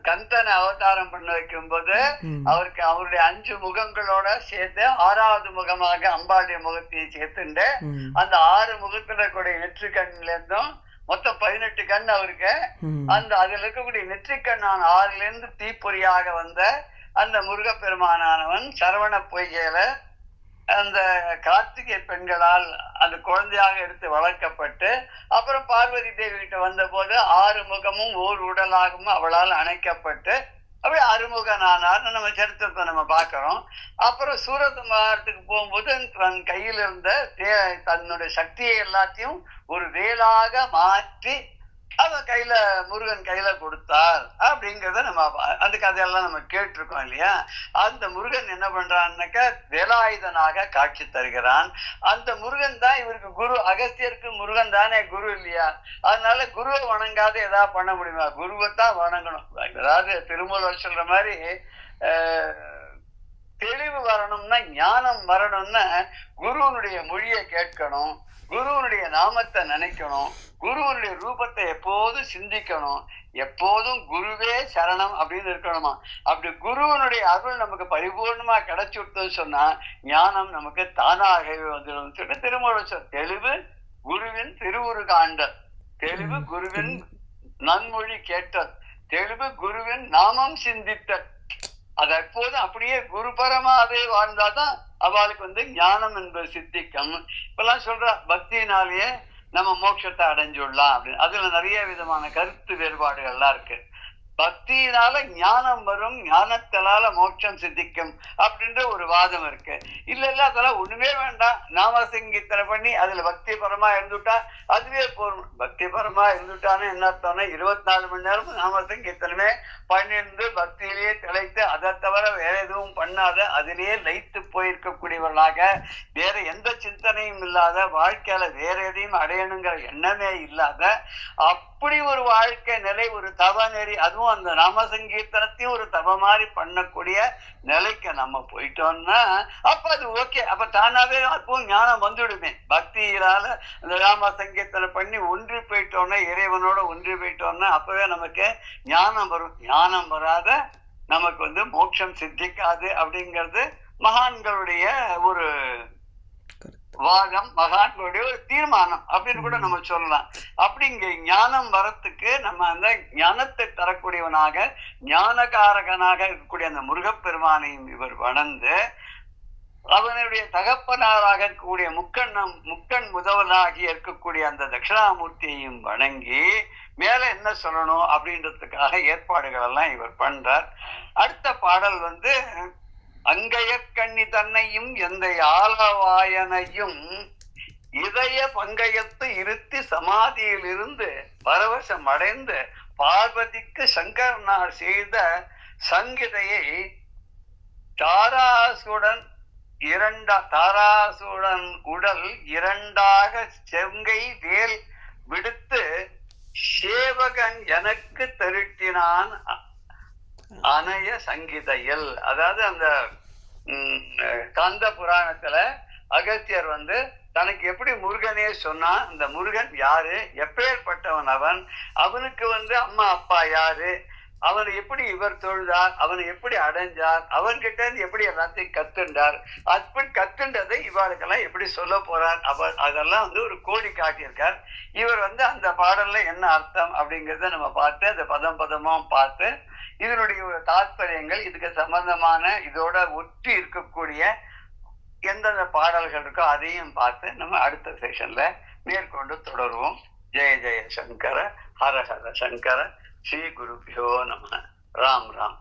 Speaker 1: கந்தனை அவதாரம் பண்ண வைக்கும் போது அவருக்கு அவருடைய 5 முகங்களோட சேர்த்து 6வது முகமாக அம்பாளுடைய முகத்தையும் சேர்த்துண்டு அந்த 6 முகத்துல கூடிய நெற்றி கண்ல இருந்தும் மொத்தம் 18 கண் அவருக்கு. அந்த அதுல இருக்கக்கூடிய நெற்றிக்கண்ணான 6ல இருந்து தீப்பொறியாக வந்த அந்த முருகப்பெருமானவன் சரவண பொய்கையில அந்த கார்த்திகை பெண்களால் அந்த குழந்தையாக எடுத்து வளர்க்கப்பட்டு அப்புறம் பார்வதி தேவி கிட்ட வந்த போது 6 முகமும் ஓர் உடலாகவும் அவளால் அணைக்கப்பட்டு அப்படியே அறுமுகனானார். நம்ம சரித்திரத்தை நம்ம பார்க்கிறோம். அப்புறம் சூரசம்ஹாரத்துக்கு போகும்போது தன் கையில் இருந்த தன்னுடைய சக்தியை எல்லாத்தையும் ஒரு வேலாக மாற்றி அவன் கையில முருகன் கையில கொடுத்தார் அப்படிங்கிறத நம்ம அந்த கதையெல்லாம் நம்ம கேட்டிருக்கோம் இல்லையா. அந்த முருகன் என்ன பண்றான்னாக்கா வேலாயுதனாக காட்சி தருகிறான். அந்த முருகன் தான் இவருக்கு குரு. அகஸ்தியருக்கு முருகன் தானே குரு இல்லையா. அதனால குருவை வணங்காத ஏதாவது பண்ண முடியுமா? குருவை தான் வணங்கணும். அதாவது திருமூலர் சொல்ற மாதிரி தெளிவு வரணும்னா, ஞானம் வரணும்னா குருவனுடைய மொழியை கேட்கணும், குருவனுடைய நாமத்தை நினைக்கணும், குருவனுடைய ரூபத்தை எப்போதும் சிந்திக்கணும், எப்போதும் குருவே சரணம் அப்படின்னு இருக்கணுமா. அப்படி குருவனுடைய அருள் நமக்கு பரிபூர்ணமா கிடைச்சு விட்டோம்னு சொன்னா ஞானம் நமக்கு தானாகவே வந்துடும் சொல்லிட்டு திருமூலர் தெளிவு குருவின் திருவுரு காண்டல், தெளிவு குருவின் நன்மொழி கேட்டல், தெளிவு குருவின் நாமம் சிந்தித்தல். அது எப்போதும் அப்படியே குருபரமாவே வாழ்ந்தாதான் அவளுக்கு ஞானம் என்பது சித்திக்கும். இப்பெல்லாம் சொல்ற பக்தியினாலேயே நம்ம மோட்சத்தை அடைஞ்சுடலாம் அப்படின்னு. அதுல நிறைய விதமான கருத்து வேறுபாடுகள்லாம் இருக்கு. பக்தியினால ஞானம் வரும், ஞானத்தினால மோட்சம் சித்திக்கும் அப்படின்ற ஒரு வாதம் இருக்கு. இல்ல அதெல்லாம் ஒண்ணுமே வேண்டாம், நாம சங்கீர்த்தனை பண்ணி அதுல பக்தி பரமா இருந்துட்டா அதுவே போரும். பக்தி பரமா இருந்துட்டான்னு என்ன அர்த்தம்னா 24 மணி நேரமும் நாம சங்கீர்த்தனமே பண்ணிருந்து பக்தியிலேயே திளைத்து அதை தவிர வேற எதுவும் பண்ணாத அதிலேயே லயித்து போயிருக்கக்கூடியவர்களாக வேற எந்த சிந்தனையும் இல்லாத வாழ்க்கையில வேற எதையும் அடையணுங்கிற எண்ணமே இல்லாத அப்படி ஒரு வாழ்க்கை நிலை, ஒரு தவ நெறி, அதுவும் அந்த நாம சங்கீர்த்தனத்தையும் ஒரு தவ மாதிரி பண்ணக்கூடிய நிலைக்கு நம்ம போயிட்டோம்னா அப்ப அது ஓகே. அப்ப தானாவே அப்பவும் ஞானம் வந்துடுமே. பக்தியினால அந்த நாம சங்கீர்த்தனம் பண்ணி ஒன்றி போயிட்டோம்னா, இறைவனோட ஒன்றி போயிட்டோம்னா அப்பவே நமக்கு ஞானம் வரும். ஞானம் வராத நமக்கு மோட்சம் சித்திக்காது அப்படிங்கிறது மகான்களுடைய ஒரு வாதம், மகான்களுடைய ஒரு தீர்மானம் அப்படின்னு கூட நம்ம சொல்லலாம். அப்படி இங்க ஞானம் வரத்துக்கு நம்ம அந்த ஞானத்தை தரக்கூடியவனாக ஞானகாரகனாக இருக்கக்கூடிய அந்த முருகப்பெருமானையும் இவர் வணந்து அவனுடைய தகப்பனாராக இருக்கக்கூடிய முக்கண் முதல்வனாகி இருக்கக்கூடிய அந்த தட்சிணாமூர்த்தியையும் வணங்கி மேல என்ன சொல்லணும் அப்படின்றதுக்காக ஏற்பாடுகள் எல்லாம் இவர் பண்றார். அடுத்த பாடல் அங்கையற்கண்ணி தன்னையும் எந்த ஆலவாயனையும் இதய பங்கயத்து இருத்தி சமாதியில் இருந்து பரவசம் அடைந்து பார்வதிக்கு சங்கரனார் செய்த சங்கிதையை தாராசுடன் உடல் 2ஆக செங்கை வேல் விடுத்து சேவகன் எனக்கு திருட்டினான் அணைய சங்கீதையில். அதாவது அந்த கந்த புராணத்துல அகத்தியர் தனக்கு எப்படி முருகனே சொன்னா, அந்த முருகன் யாரு, எப்பேற்பட்டவன் அவன், அவனுக்கு அம்மா அப்பா யாரு, அவனை எப்படி இவர் தொழுதார், அவனை எப்படி அடைஞ்சார், அவன்கிட்ட இருந்து எப்படி எல்லாத்தையும் கத்துண்டார், அப்படி கத்துண்டதை இவருக்கெல்லாம் எப்படி சொல்ல போறார், அதெல்லாம் ஒரு கோடி காட்டியிருக்கார். இவர் அந்த பாடல்ல என்ன அர்த்தம் அப்படிங்கிறத நம்ம பார்த்து அந்த பதம் பதமா பார்த்து இதனுடைய ஒரு தாத்பரியங்கள், இதுக்கு சம்பந்தமான இதோட ஒட்டி இருக்கக்கூடிய எந்தெந்த பாடல்கள் இருக்கோ அதையும் பார்த்து நம்ம அடுத்த செஷன்ல மேற்கொண்டு தொடருவோம். ஜெய ஜெய சங்கர, ஹர ஹர சங்கர, ஸ்ரீ குருபியோ நம. ராம் ராம்.